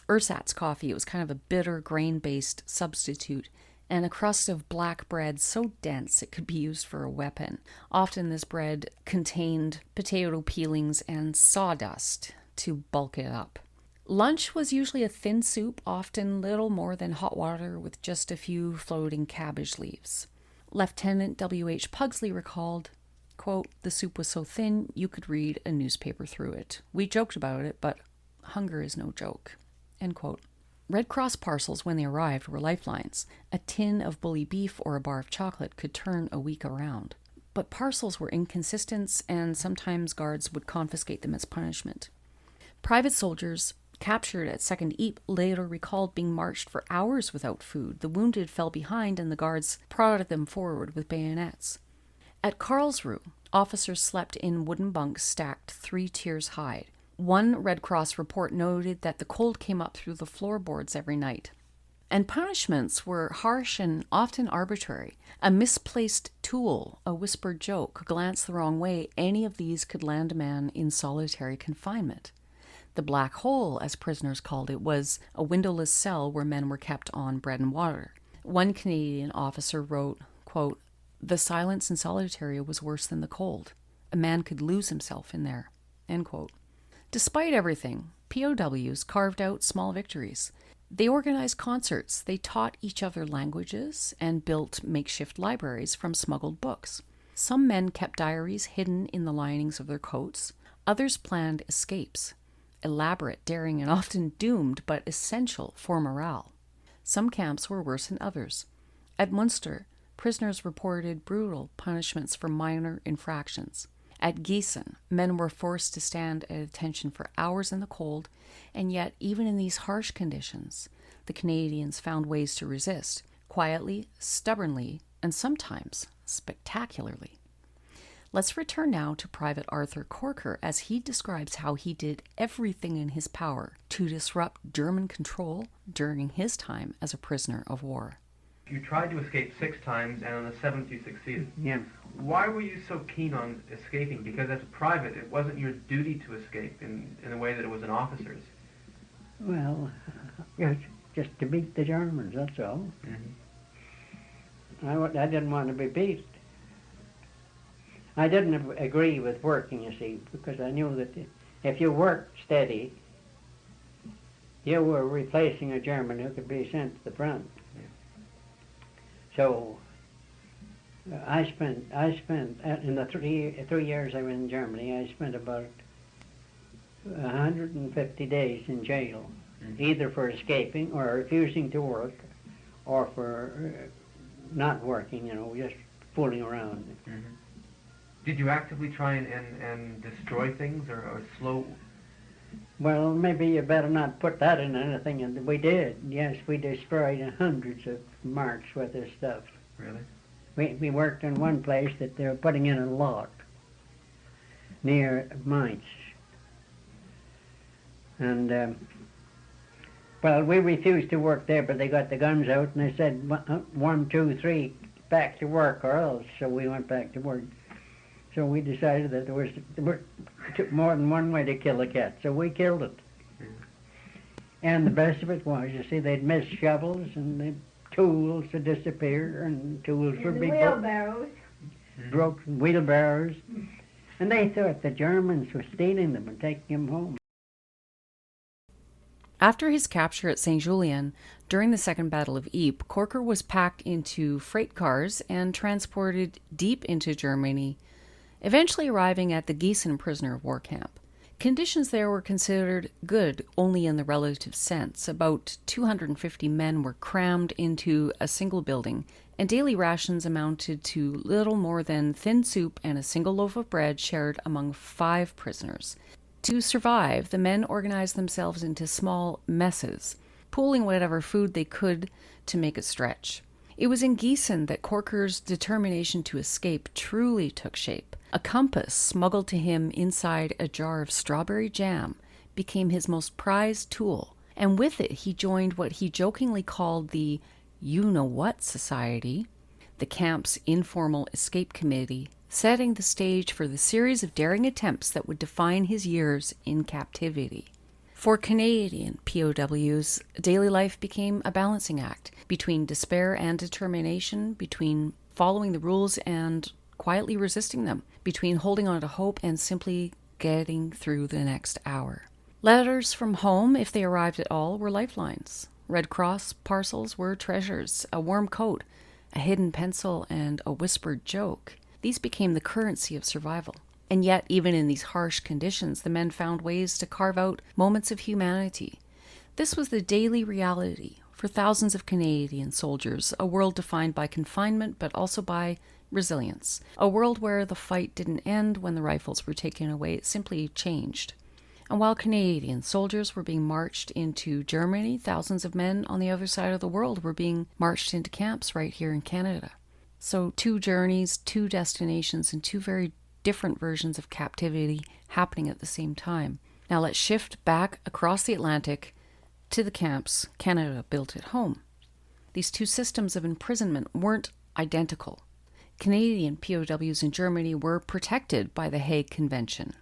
ersatz coffee. It was kind of a bitter grain-based substitute, and a crust of black bread so dense it could be used for a weapon. Often this bread contained potato peelings and sawdust to bulk it up. Lunch was usually a thin soup, often little more than hot water with just a few floating cabbage leaves. Lieutenant W.H. Pugsley recalled, quote, "The soup was so thin you could read a newspaper through it. We joked about it, but hunger is no joke," end quote. Red Cross parcels, when they arrived, were lifelines. A tin of bully beef or a bar of chocolate could turn a week around. But parcels were inconsistent, and sometimes guards would confiscate them as punishment. Private soldiers captured at Second Ypres later recalled being marched for hours without food. The wounded fell behind, and the guards prodded them forward with bayonets. At Karlsruhe, officers slept in wooden bunks stacked 3 tiers high. One Red Cross report noted that the cold came up through the floorboards every night. And punishments were harsh and often arbitrary. A misplaced tool, a whispered joke, a glance the wrong way, any of these could land a man in solitary confinement. The black hole, as prisoners called it, was a windowless cell where men were kept on bread and water. One Canadian officer wrote, quote, "The silence in solitary was worse than the cold. A man could lose himself in there," end quote. Despite everything, POWs carved out small victories. They organized concerts, they taught each other languages, and built makeshift libraries from smuggled books. Some men kept diaries hidden in the linings of their coats. Others planned escapes. Elaborate, daring, and often doomed, but essential for morale. Some camps were worse than others. At Munster, prisoners reported brutal punishments for minor infractions. At Gießen, men were forced to stand at attention for hours in the cold, and yet, even in these harsh conditions, the Canadians found ways to resist, quietly, stubbornly, and sometimes spectacularly. Let's return now to Private Arthur Corker as he describes how he did everything in his power to disrupt German control during his time as a prisoner of war. You tried to escape 6 times, and on the 7th you succeeded. Yeah. Why were you so keen on escaping? Because as a private, it wasn't your duty to escape in the way that it was an officer's. Well, just to beat the Germans, that's all. Mm-hmm. I didn't want to be beat. I didn't agree with working, you see, because I knew that if you worked steady, You were replacing a German who could be sent to the front. So I spent in the three years I was in Germany, I spent about 150 days in jail, either for escaping or refusing to work, or for not working, just fooling around. Mm-hmm. Did you actively try and destroy things or slow? Well, maybe you better not put that in anything, and we did. Yes, we destroyed hundreds of marks worth of stuff. Really? We worked in one place that they were putting in a lock near Mainz. And, well, we refused to work there, but they got the guns out and they said, 1, 2, 3, back to work or else. So we went back to work. So we decided that there was more than one way to kill a cat, so we killed it. Mm. And the best of it was, you see, they'd miss shovels and the tools would disappear and tools would be wheelbarrows. Broken wheelbarrows. And they thought the Germans were stealing them and taking them home. After his capture at St. Julien, during the Second Battle of Ypres, Corker was packed into freight cars and transported deep into Germany, eventually arriving at the Gießen prisoner of war camp. Conditions there were considered good only in the relative sense. About 250 men were crammed into a single building, and daily rations amounted to little more than thin soup and a single loaf of bread shared among 5 prisoners. To survive, the men organized themselves into small messes, pooling whatever food they could to make a stretch. It was in Gießen that Corker's determination to escape truly took shape. A compass smuggled to him inside a jar of strawberry jam became his most prized tool, and with it he joined what he jokingly called the You-Know-What Society, the camp's informal escape committee, setting the stage for the series of daring attempts that would define his years in captivity. For Canadian POWs, daily life became a balancing act between despair and determination, between following the rules and quietly resisting them, between holding on to hope and simply getting through the next hour. Letters from home, if they arrived at all, were lifelines. Red Cross parcels were treasures, a warm coat, a hidden pencil, and a whispered joke. These became the currency of survival. And yet, even in these harsh conditions, the men found ways to carve out moments of humanity. This was the daily reality for thousands of Canadian soldiers, a world defined by confinement but also by resilience. A world where the fight didn't end when the rifles were taken away, it simply changed. And while Canadian soldiers were being marched into Germany, thousands of men on the other side of the world were being marched into camps right here in Canada. So 2 journeys, 2 destinations, and 2 very different versions of captivity happening at the same time. Now let's shift back across the Atlantic to the camps Canada built at home. These 2 systems of imprisonment weren't identical. Canadian POWs in Germany were protected by the Hague Convention.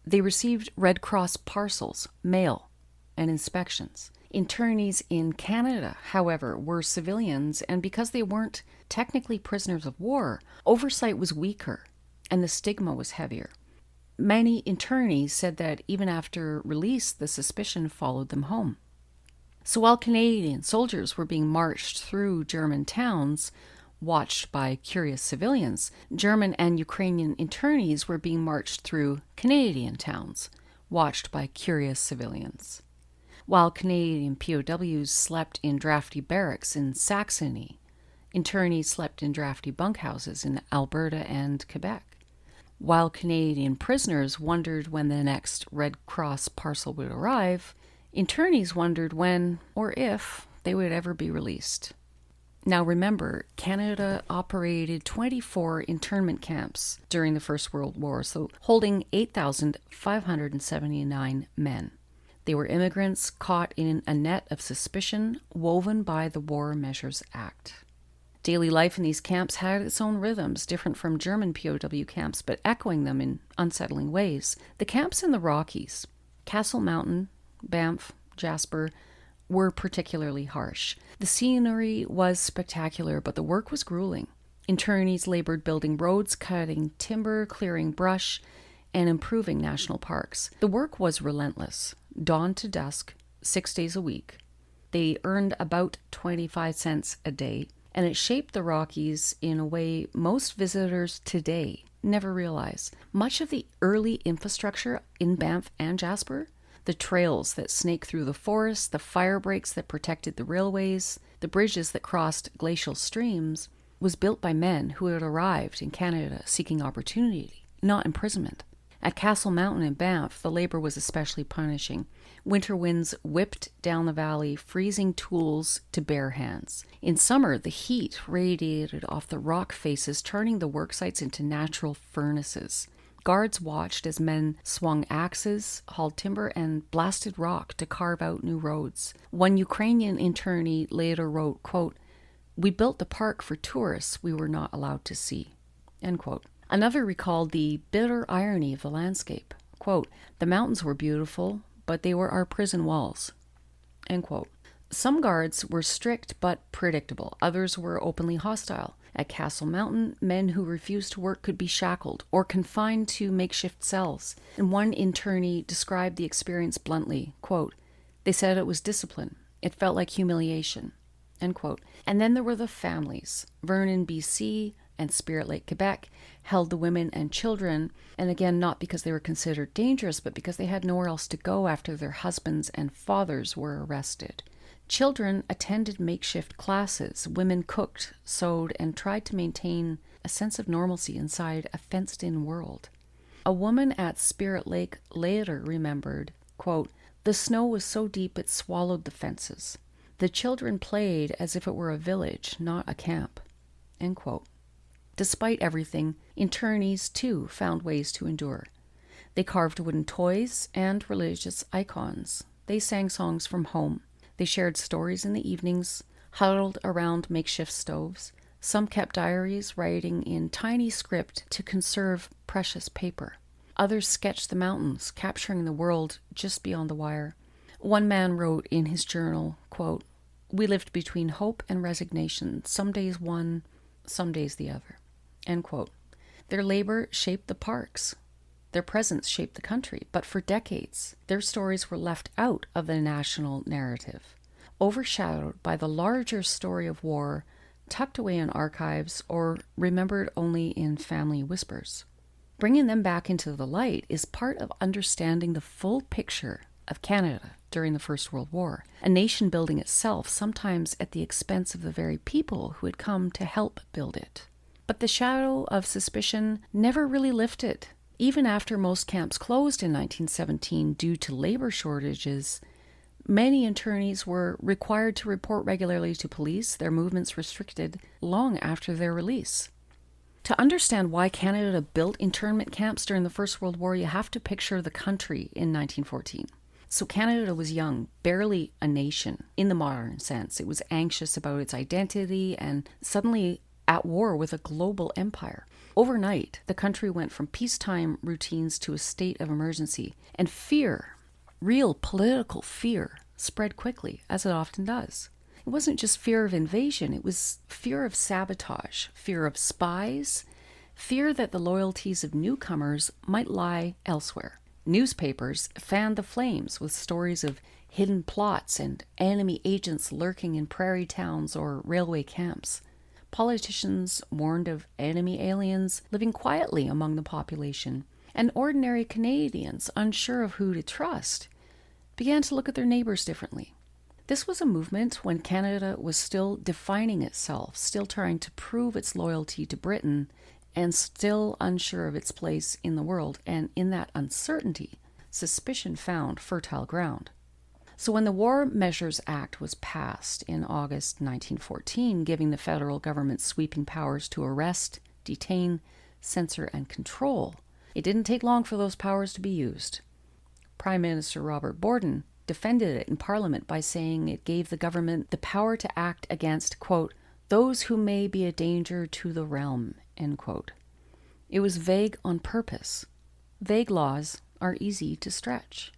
They received Red Cross parcels, mail, and inspections. Internees in Canada, however, were civilians, and because they weren't technically prisoners of war, oversight was weaker and the stigma was heavier. Many internees said that even after release, the suspicion followed them home. So while Canadian soldiers were being marched through German towns, watched by curious civilians, German and Ukrainian internees were being marched through Canadian towns, watched by curious civilians. While Canadian POWs slept in drafty barracks in Saxony, internees slept in drafty bunkhouses in Alberta and Quebec. While Canadian prisoners wondered when the next Red Cross parcel would arrive, internees wondered when or if they would ever be released. Now remember, Canada operated 24 internment camps during the First World War, so holding 8,579 men. They were immigrants caught in a net of suspicion woven by the War Measures Act. Daily life in these camps had its own rhythms, different from German POW camps, but echoing them in unsettling ways. The camps in the Rockies, Castle Mountain, Banff, Jasper, were particularly harsh. The scenery was spectacular, but the work was grueling. Internees labored building roads, cutting timber, clearing brush, and improving national parks. The work was relentless. Dawn to dusk, 6 days a week. They earned about 25 cents a day, and it shaped the Rockies in a way most visitors today never realize. Much of the early infrastructure in Banff and Jasper, the trails that snake through the forest, the fire breaks that protected the railways, the bridges that crossed glacial streams, was built by men who had arrived in Canada seeking opportunity, not imprisonment. At Castle Mountain in Banff, the labor was especially punishing. Winter winds whipped down the valley, freezing tools to bare hands. In summer, the heat radiated off the rock faces, turning the work sites into natural furnaces. Guards watched as men swung axes, hauled timber, and blasted rock to carve out new roads. One Ukrainian internee later wrote, quote, "We built the park for tourists we were not allowed to see," end quote. Another recalled the bitter irony of the landscape. Quote, "The mountains were beautiful, but they were our prison walls," end quote. Some guards were strict but predictable. Others were openly hostile. At Castle Mountain, men who refused to work could be shackled or confined to makeshift cells. And one internee described the experience bluntly, quote, "They said it was discipline. It felt like humiliation," end quote. And then there were the families. Vernon, BC, and Spirit Lake, Quebec, held the women and children, and again, not because they were considered dangerous, but because they had nowhere else to go after their husbands and fathers were arrested. Children attended makeshift classes. Women cooked, sewed, and tried to maintain a sense of normalcy inside a fenced-in world. A woman at Spirit Lake later remembered, quote, "The snow was so deep it swallowed the fences. The children played as if it were a village, not a camp," end quote. Despite everything, internees too found ways to endure. They carved wooden toys and religious icons. They sang songs from home. They shared stories in the evenings, huddled around makeshift stoves. Some kept diaries, writing in tiny script to conserve precious paper. Others sketched the mountains, capturing the world just beyond the wire. One man wrote in his journal, quote, "We lived between hope and resignation, some days one, some days the other," end quote. Their labor shaped the parks. Their presence shaped the country, but for decades, their stories were left out of the national narrative, overshadowed by the larger story of war, tucked away in archives or remembered only in family whispers. Bringing them back into the light is part of understanding the full picture of Canada during the First World War, a nation building itself, sometimes at the expense of the very people who had come to help build it. But the shadow of suspicion never really lifted. Even after most camps closed in 1917 due to labor shortages, many internees were required to report regularly to police, their movements restricted long after their release. To understand why Canada built internment camps during the First World War, you have to picture the country in 1914. So Canada was young, barely a nation in the modern sense. It was anxious about its identity and suddenly at war with a global empire. Overnight, the country went from peacetime routines to a state of emergency, and fear, real political fear, spread quickly, as it often does. It wasn't just fear of invasion, it was fear of sabotage, fear of spies, fear that the loyalties of newcomers might lie elsewhere. Newspapers fanned the flames with stories of hidden plots and enemy agents lurking in prairie towns or railway camps. Politicians warned of enemy aliens living quietly among the population, and ordinary Canadians, unsure of who to trust, began to look at their neighbors differently. This was a movement when Canada was still defining itself, still trying to prove its loyalty to Britain, and still unsure of its place in the world. And in that uncertainty, suspicion found fertile ground. So when the War Measures Act was passed in August 1914, giving the federal government sweeping powers to arrest, detain, censor, and control, it didn't take long for those powers to be used. Prime Minister Robert Borden defended it in Parliament by saying it gave the government the power to act against, quote, "those who may be a danger to the realm," end quote. It was vague on purpose. Vague laws are easy to stretch.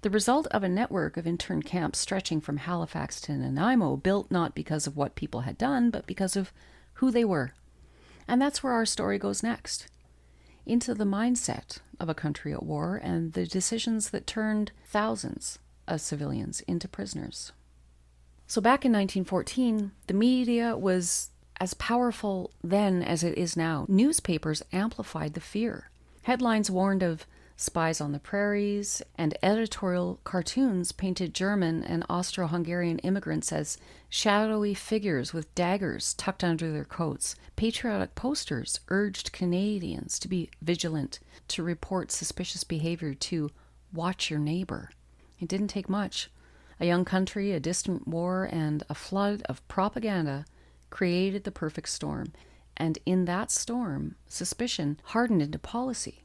The result of a network of intern camps stretching from Halifax to Nanaimo, built not because of what people had done, but because of who they were. And that's where our story goes next. Into the mindset of a country at war and the decisions that turned thousands of civilians into prisoners. So back in 1914, the media was as powerful then as it is now. Newspapers amplified the fear. Headlines warned of spies on the prairies, and editorial cartoons painted German and Austro-Hungarian immigrants as shadowy figures with daggers tucked under their coats. Patriotic posters urged Canadians to be vigilant, to report suspicious behavior, to watch your neighbor. It didn't take much. A young country, a distant war, and a flood of propaganda created the perfect storm. And in that storm, suspicion hardened into policy.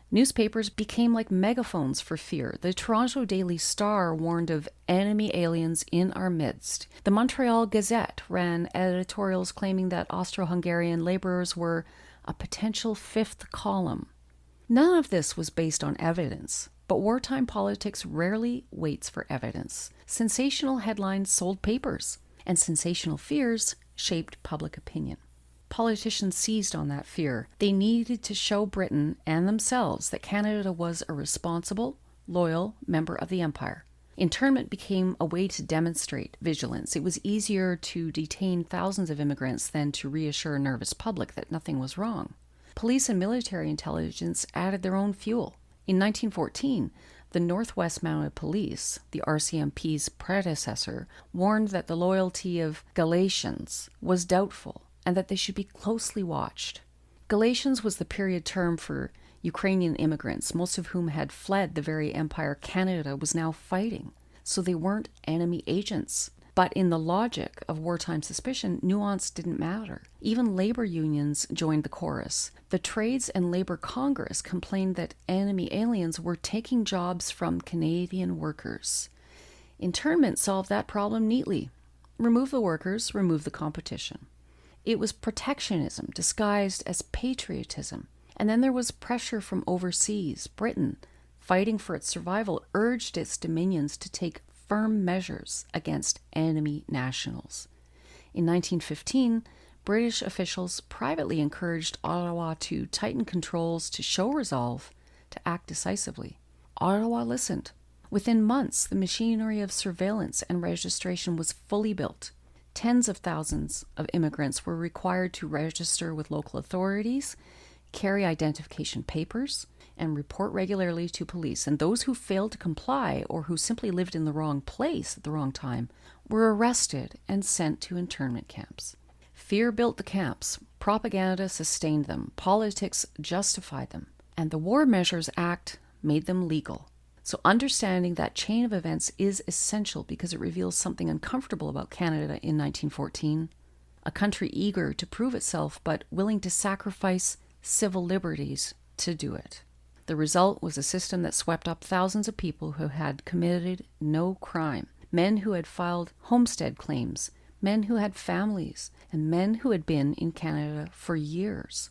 Newspapers became like megaphones for fear. The Toronto Daily Star warned of enemy aliens in our midst. The Montreal Gazette ran editorials claiming that Austro-Hungarian laborers were a potential fifth column. None of this was based on evidence, but wartime politics rarely waits for evidence. Sensational headlines sold papers, and sensational fears shaped public opinion. Politicians seized on that fear. They needed to show Britain and themselves that Canada was a responsible, loyal member of the empire. Internment became a way to demonstrate vigilance. It was easier to detain thousands of immigrants than to reassure a nervous public that nothing was wrong. Police and military intelligence added their own fuel. In 1914, the Northwest Mounted Police, the RCMP's predecessor, warned that the loyalty of Galatians was doubtful, and that they should be closely watched. Galatians was the period term for Ukrainian immigrants, most of whom had fled the very empire Canada was now fighting, so they weren't enemy agents. But in the logic of wartime suspicion, nuance didn't matter. Even labor unions joined the chorus. The Trades and Labor Congress complained that enemy aliens were taking jobs from Canadian workers. Internment solved that problem neatly. Remove the workers, remove the competition. It was protectionism disguised as patriotism. And then there was pressure from overseas. Britain, fighting for its survival, urged its dominions to take firm measures against enemy nationals. In 1915, British officials privately encouraged Ottawa to tighten controls, to show resolve, to act decisively. Ottawa listened. Within months, the machinery of surveillance and registration was fully built. Tens of thousands of immigrants were required to register with local authorities, carry identification papers, and report regularly to police. And those who failed to comply or who simply lived in the wrong place at the wrong time were arrested and sent to internment camps. Fear built the camps, propaganda sustained them, politics justified them, and the War Measures Act made them legal. So understanding that chain of events is essential because it reveals something uncomfortable about Canada in 1914, a country eager to prove itself but willing to sacrifice civil liberties to do it. The result was a system that swept up thousands of people who had committed no crime, men who had filed homestead claims, men who had families, and men who had been in Canada for years.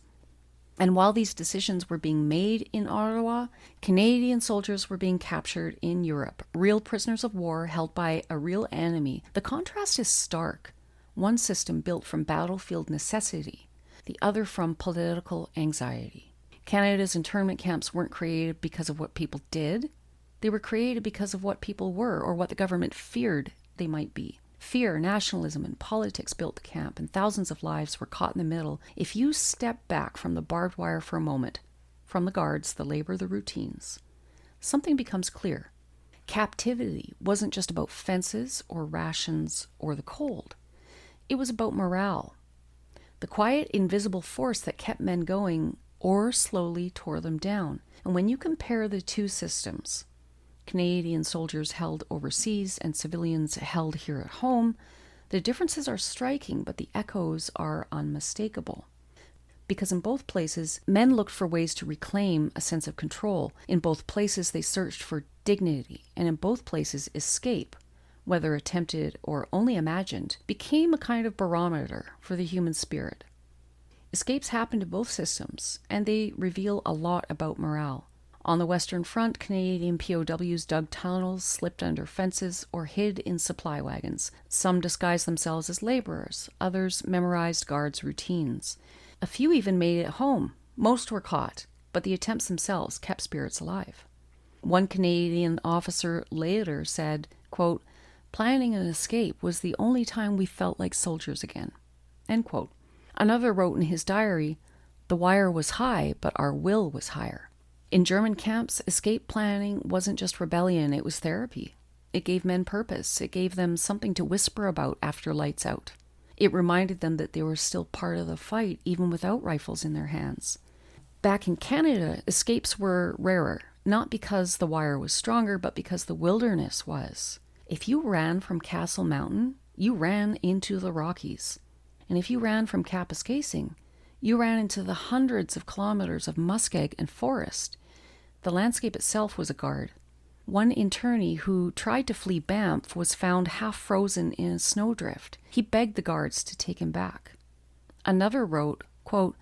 And while these decisions were being made in Ottawa, Canadian soldiers were being captured in Europe, real prisoners of war held by a real enemy. The contrast is stark. One system built from battlefield necessity, the other from political anxiety. Canada's internment camps weren't created because of what people did. They were created because of what people were, or what the government feared they might be. Fear, nationalism, and politics built the camp, and thousands of lives were caught in the middle. If you step back from the barbed wire for a moment, from the guards, the labor, the routines, something becomes clear. Captivity wasn't just about fences or rations or the cold. It was about morale. The quiet, invisible force that kept men going or slowly tore them down. And when you compare the two systems, Canadian soldiers held overseas and civilians held here at home, the differences are striking, but the echoes are unmistakable. Because in both places, men looked for ways to reclaim a sense of control. In both places, they searched for dignity. And in both places, escape, whether attempted or only imagined, became a kind of barometer for the human spirit. Escapes happened in both systems, and they reveal a lot about morale. On the Western Front, Canadian POWs dug tunnels, slipped under fences, or hid in supply wagons. Some disguised themselves as laborers, others memorized guards' routines. A few even made it home. Most were caught, but the attempts themselves kept spirits alive. One Canadian officer later said, quote, "Planning an escape was the only time we felt like soldiers again." End quote. Another wrote in his diary, "The wire was high, but our will was higher." In German camps, escape planning wasn't just rebellion, it was therapy. It gave men purpose. It gave them something to whisper about after lights out. It reminded them that they were still part of the fight, even without rifles in their hands. Back in Canada, escapes were rarer, not because the wire was stronger, but because the wilderness was. If you ran from Castle Mountain, you ran into the Rockies. And if you ran from Kapuskasing, you ran into the hundreds of kilometers of muskeg and forest. The landscape itself was a guard. One internee who tried to flee Banff was found half frozen in a snowdrift. He begged the guards to take him back. Another wrote, quote,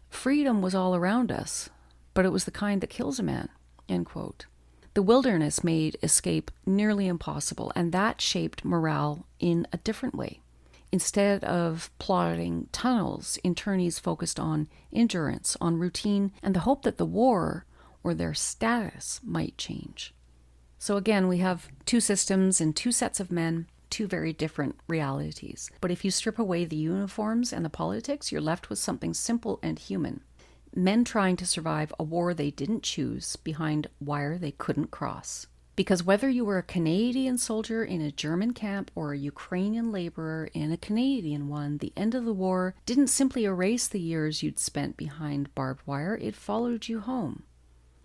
"Freedom was all around us, but it was the kind that kills a man." End quote. The wilderness made escape nearly impossible, and that shaped morale in a different way. Instead of plotting tunnels, internees focused on endurance, on routine, and the hope that the war or their status might change. So again, we have two systems and two sets of men, two very different realities. But if you strip away the uniforms and the politics, you're left with something simple and human. Men trying to survive a war they didn't choose behind wire they couldn't cross. Because whether you were a Canadian soldier in a German camp or a Ukrainian laborer in a Canadian one, the end of the war didn't simply erase the years you'd spent behind barbed wire, it followed you home.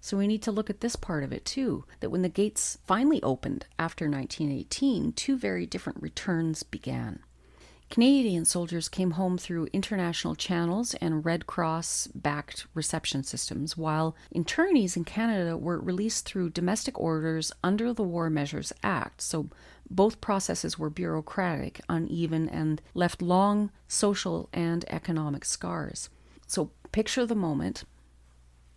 So we need to look at this part of it too, that when the gates finally opened after 1918, two very different returns began. Canadian soldiers came home through international channels and Red Cross-backed reception systems, while internees in Canada were released through domestic orders under the War Measures Act. So both processes were bureaucratic, uneven, and left long social and economic scars. So picture the moment.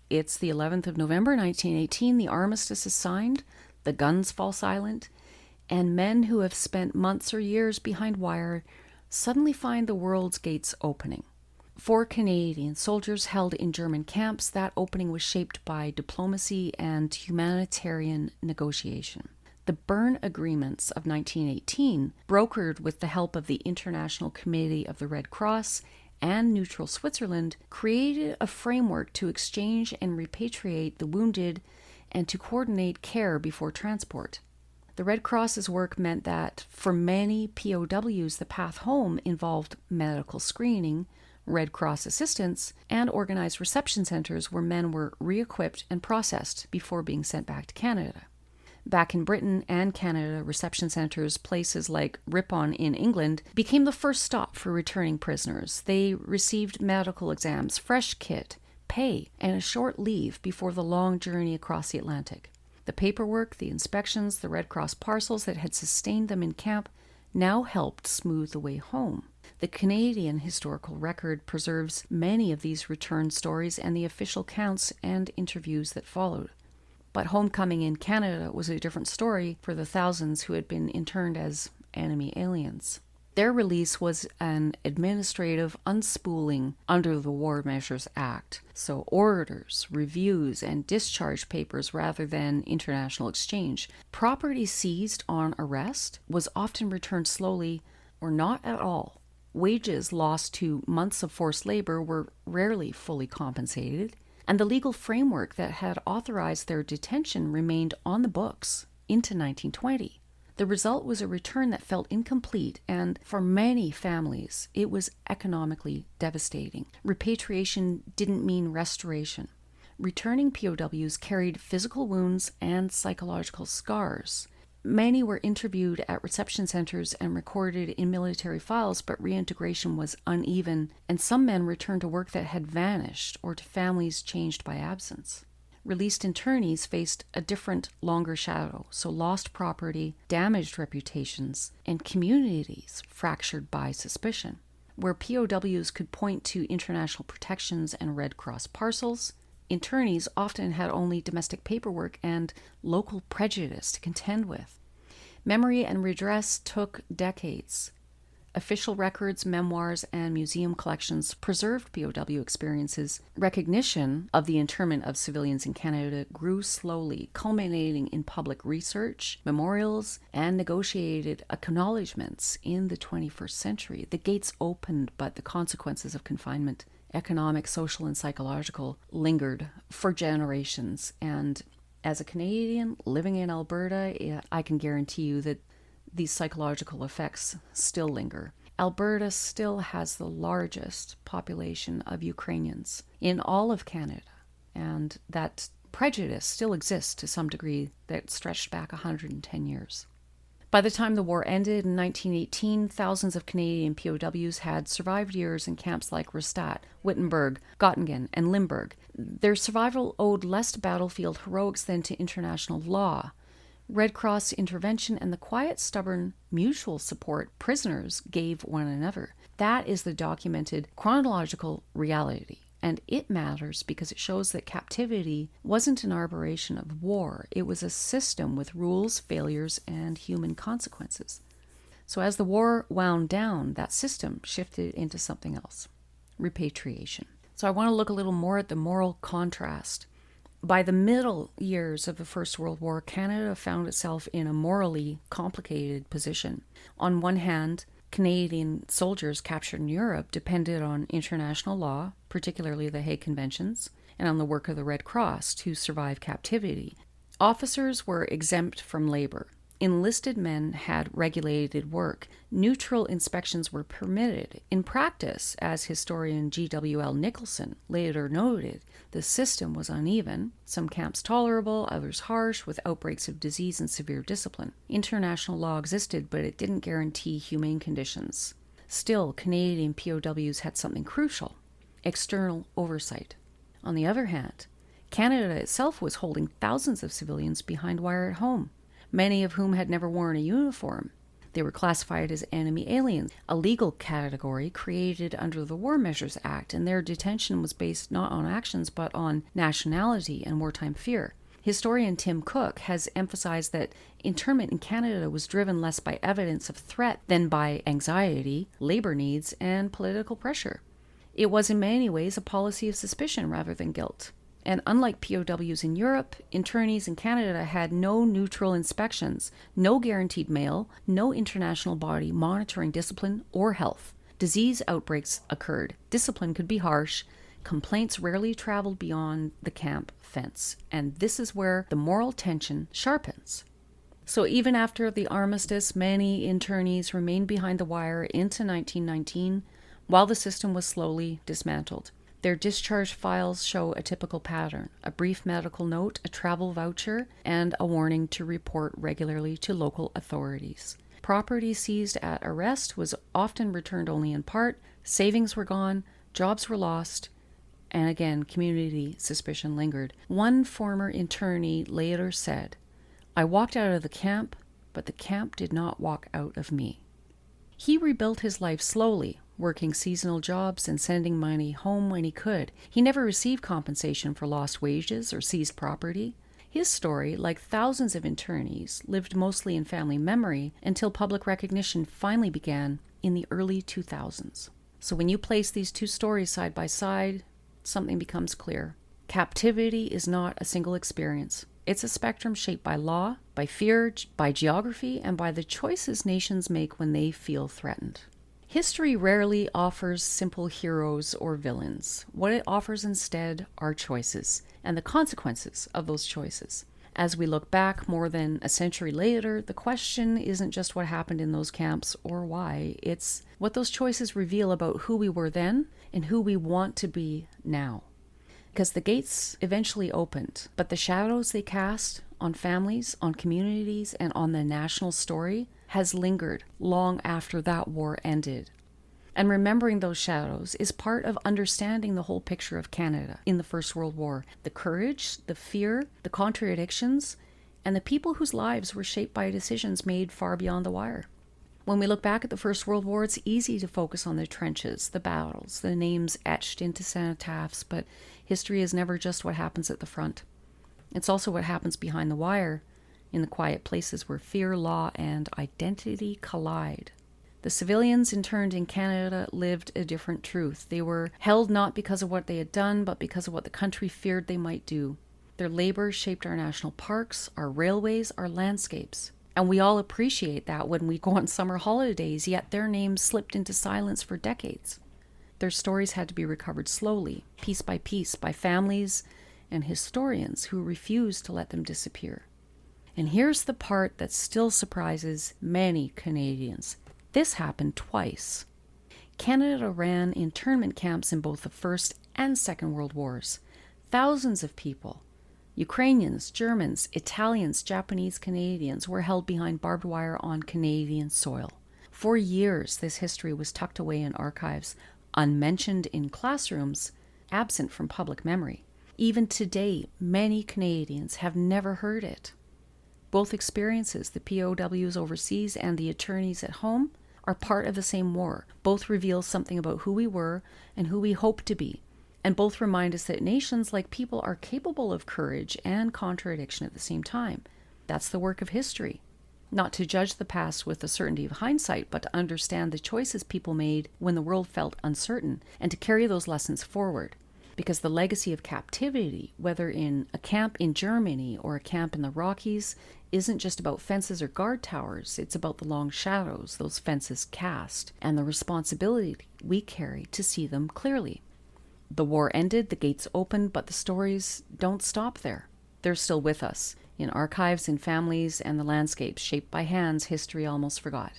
It's the 11th of November, 1918. The armistice is signed. The guns fall silent. And men who have spent months or years behind wire suddenly find the world's gates opening. For Canadian soldiers held in German camps, that opening was shaped by diplomacy and humanitarian negotiation. The Berne Agreements of 1918, brokered with the help of the International Committee of the Red Cross and neutral Switzerland, created a framework to exchange and repatriate the wounded and to coordinate care before transport. The Red Cross's work meant that for many POWs, the path home involved medical screening, Red Cross assistance, and organized reception centers where men were re-equipped and processed before being sent back to Canada. Back in Britain and Canada, reception centers, places like Ripon in England, became the first stop for returning prisoners. They received medical exams, fresh kit, pay, and a short leave before the long journey across the Atlantic. The paperwork, the inspections, the Red Cross parcels that had sustained them in camp now helped smooth the way home. The Canadian historical record preserves many of these return stories and the official counts and interviews that followed. But homecoming in Canada was a different story for the thousands who had been interned as enemy aliens. Their release was an administrative unspooling under the War Measures Act, so orders, reviews, and discharge papers rather than international exchange. Property seized on arrest was often returned slowly or not at all. Wages lost to months of forced labor were rarely fully compensated, and the legal framework that had authorized their detention remained on the books into 1920. The result was a return that felt incomplete, and for many families, it was economically devastating. Repatriation didn't mean restoration. Returning POWs carried physical wounds and psychological scars. Many were interviewed at reception centers and recorded in military files, but reintegration was uneven, and some men returned to work that had vanished or to families changed by absence. Released internees faced a different, longer shadow, so lost property, damaged reputations, and communities fractured by suspicion. Where POWs could point to international protections and Red Cross parcels, internees often had only domestic paperwork and local prejudice to contend with. Memory and redress took decades. Official records, memoirs, and museum collections preserved POW experiences. Recognition of the internment of civilians in Canada grew slowly, culminating in public research, memorials, and negotiated acknowledgements in the 21st century. The gates opened, but the consequences of confinement, economic, social, and psychological, lingered for generations. And as a Canadian living in Alberta, I can guarantee you that these psychological effects still linger. Alberta still has the largest population of Ukrainians in all of Canada, and that prejudice still exists to some degree that stretched back 110 years. By the time the war ended in 1918, thousands of Canadian POWs had survived years in camps like Rastatt, Wittenberg, Göttingen, and Limburg. Their survival owed less to battlefield heroics than to international law. Red Cross intervention, and the quiet, stubborn, mutual support prisoners gave one another. That is the documented chronological reality, and it matters because it shows that captivity wasn't an aberration of war. It was a system with rules, failures, and human consequences. So as the war wound down, that system shifted into something else, repatriation. So I want to look a little more at the moral contrast. By the middle years of the First World War, Canada found itself in a morally complicated position. On one hand, Canadian soldiers captured in Europe depended on international law, particularly the Hague Conventions, and on the work of the Red Cross to survive captivity. Officers were exempt from labor. Enlisted men had regulated work. Neutral inspections were permitted. In practice, as historian G.W.L. Nicholson later noted, the system was uneven, some camps tolerable, others harsh, with outbreaks of disease and severe discipline. International law existed, but it didn't guarantee humane conditions. Still, Canadian POWs had something crucial: external oversight. On the other hand, Canada itself was holding thousands of civilians behind wire at home, many of whom had never worn a uniform. They were classified as enemy aliens, a legal category created under the War Measures Act, and their detention was based not on actions but on nationality and wartime fear. Historian Tim Cook has emphasized that internment in Canada was driven less by evidence of threat than by anxiety, labor needs, and political pressure. It was in many ways a policy of suspicion rather than guilt. And unlike POWs in Europe, internees in Canada had no neutral inspections, no guaranteed mail, no international body monitoring discipline or health. Disease outbreaks occurred. Discipline could be harsh. Complaints rarely traveled beyond the camp fence. And this is where the moral tension sharpens. So even after the armistice, many internees remained behind the wire into 1919, while the system was slowly dismantled. Their discharge files show a typical pattern: a brief medical note, a travel voucher, and a warning to report regularly to local authorities. Property seized at arrest was often returned only in part, savings were gone, jobs were lost, and again, community suspicion lingered. One former internee later said, "I walked out of the camp, but the camp did not walk out of me." He rebuilt his life slowly, working seasonal jobs and sending money home when he could. He never received compensation for lost wages or seized property. His story, like thousands of internees, lived mostly in family memory until public recognition finally began in the early 2000s. So when you place these two stories side by side, something becomes clear. Captivity is not a single experience. It's a spectrum shaped by law, by fear, by geography, and by the choices nations make when they feel threatened. History rarely offers simple heroes or villains. What it offers instead are choices and the consequences of those choices. As we look back more than a century later, the question isn't just what happened in those camps or why. It's what those choices reveal about who we were then and who we want to be now. Because the gates eventually opened, but the shadows they cast on families, on communities, and on the national story has lingered long after that war ended. And remembering those shadows is part of understanding the whole picture of Canada in the First World War. The courage, the fear, the contradictions, and the people whose lives were shaped by decisions made far beyond the wire. When we look back at the First World War, it's easy to focus on the trenches, the battles, the names etched into cenotaphs, but history is never just what happens at the front. It's also what happens behind the wire, in the quiet places where fear, law, and identity collide. The civilians interned in Canada lived a different truth. They were held not because of what they had done, but because of what the country feared they might do. Their labor shaped our national parks, our railways, our landscapes. And we all appreciate that when we go on summer holidays, yet their names slipped into silence for decades. Their stories had to be recovered slowly, piece by piece, by families and historians who refused to let them disappear. And here's the part that still surprises many Canadians. This happened twice. Canada ran internment camps in both the First and Second World Wars. Thousands of people, Ukrainians, Germans, Italians, Japanese, Canadians, were held behind barbed wire on Canadian soil. For years, this history was tucked away in archives, unmentioned in classrooms, absent from public memory. Even today, many Canadians have never heard it. Both experiences, the POWs overseas and the attorneys at home, are part of the same war. Both reveal something about who we were and who we hope to be. And both remind us that nations, like people, are capable of courage and contradiction at the same time. That's the work of history. Not to judge the past with the certainty of hindsight, but to understand the choices people made when the world felt uncertain, and to carry those lessons forward. Because the legacy of captivity, whether in a camp in Germany or a camp in the Rockies, isn't just about fences or guard towers. It's about the long shadows those fences cast and the responsibility we carry to see them clearly. The war ended, the gates opened, but the stories don't stop there. They're still with us, in archives, in families, and the landscapes shaped by hands history almost forgot.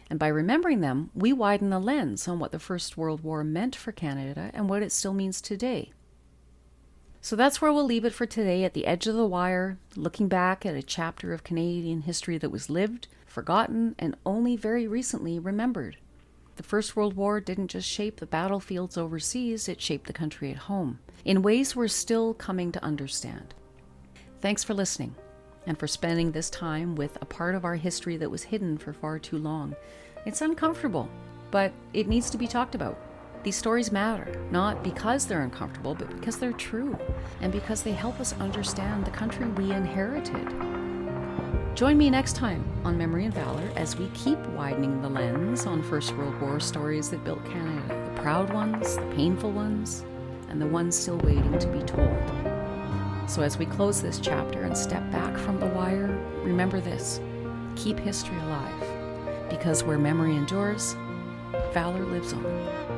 And by remembering them, we widen the lens on what the First World War meant for Canada and what it still means today. So that's where we'll leave it for today, at the edge of the wire, looking back at a chapter of Canadian history that was lived, forgotten, and only very recently remembered. The First World War didn't just shape the battlefields overseas, it shaped the country at home, in ways we're still coming to understand. Thanks for listening, and for spending this time with a part of our history that was hidden for far too long. It's uncomfortable, but it needs to be talked about. These stories matter, not because they're uncomfortable, but because they're true, and because they help us understand the country we inherited. Join me next time on Memory and Valor as we keep widening the lens on First World War stories that built Canada, the proud ones, the painful ones, and the ones still waiting to be told. So as we close this chapter and step back from the wire, remember this: keep history alive, because where memory endures, valor lives on.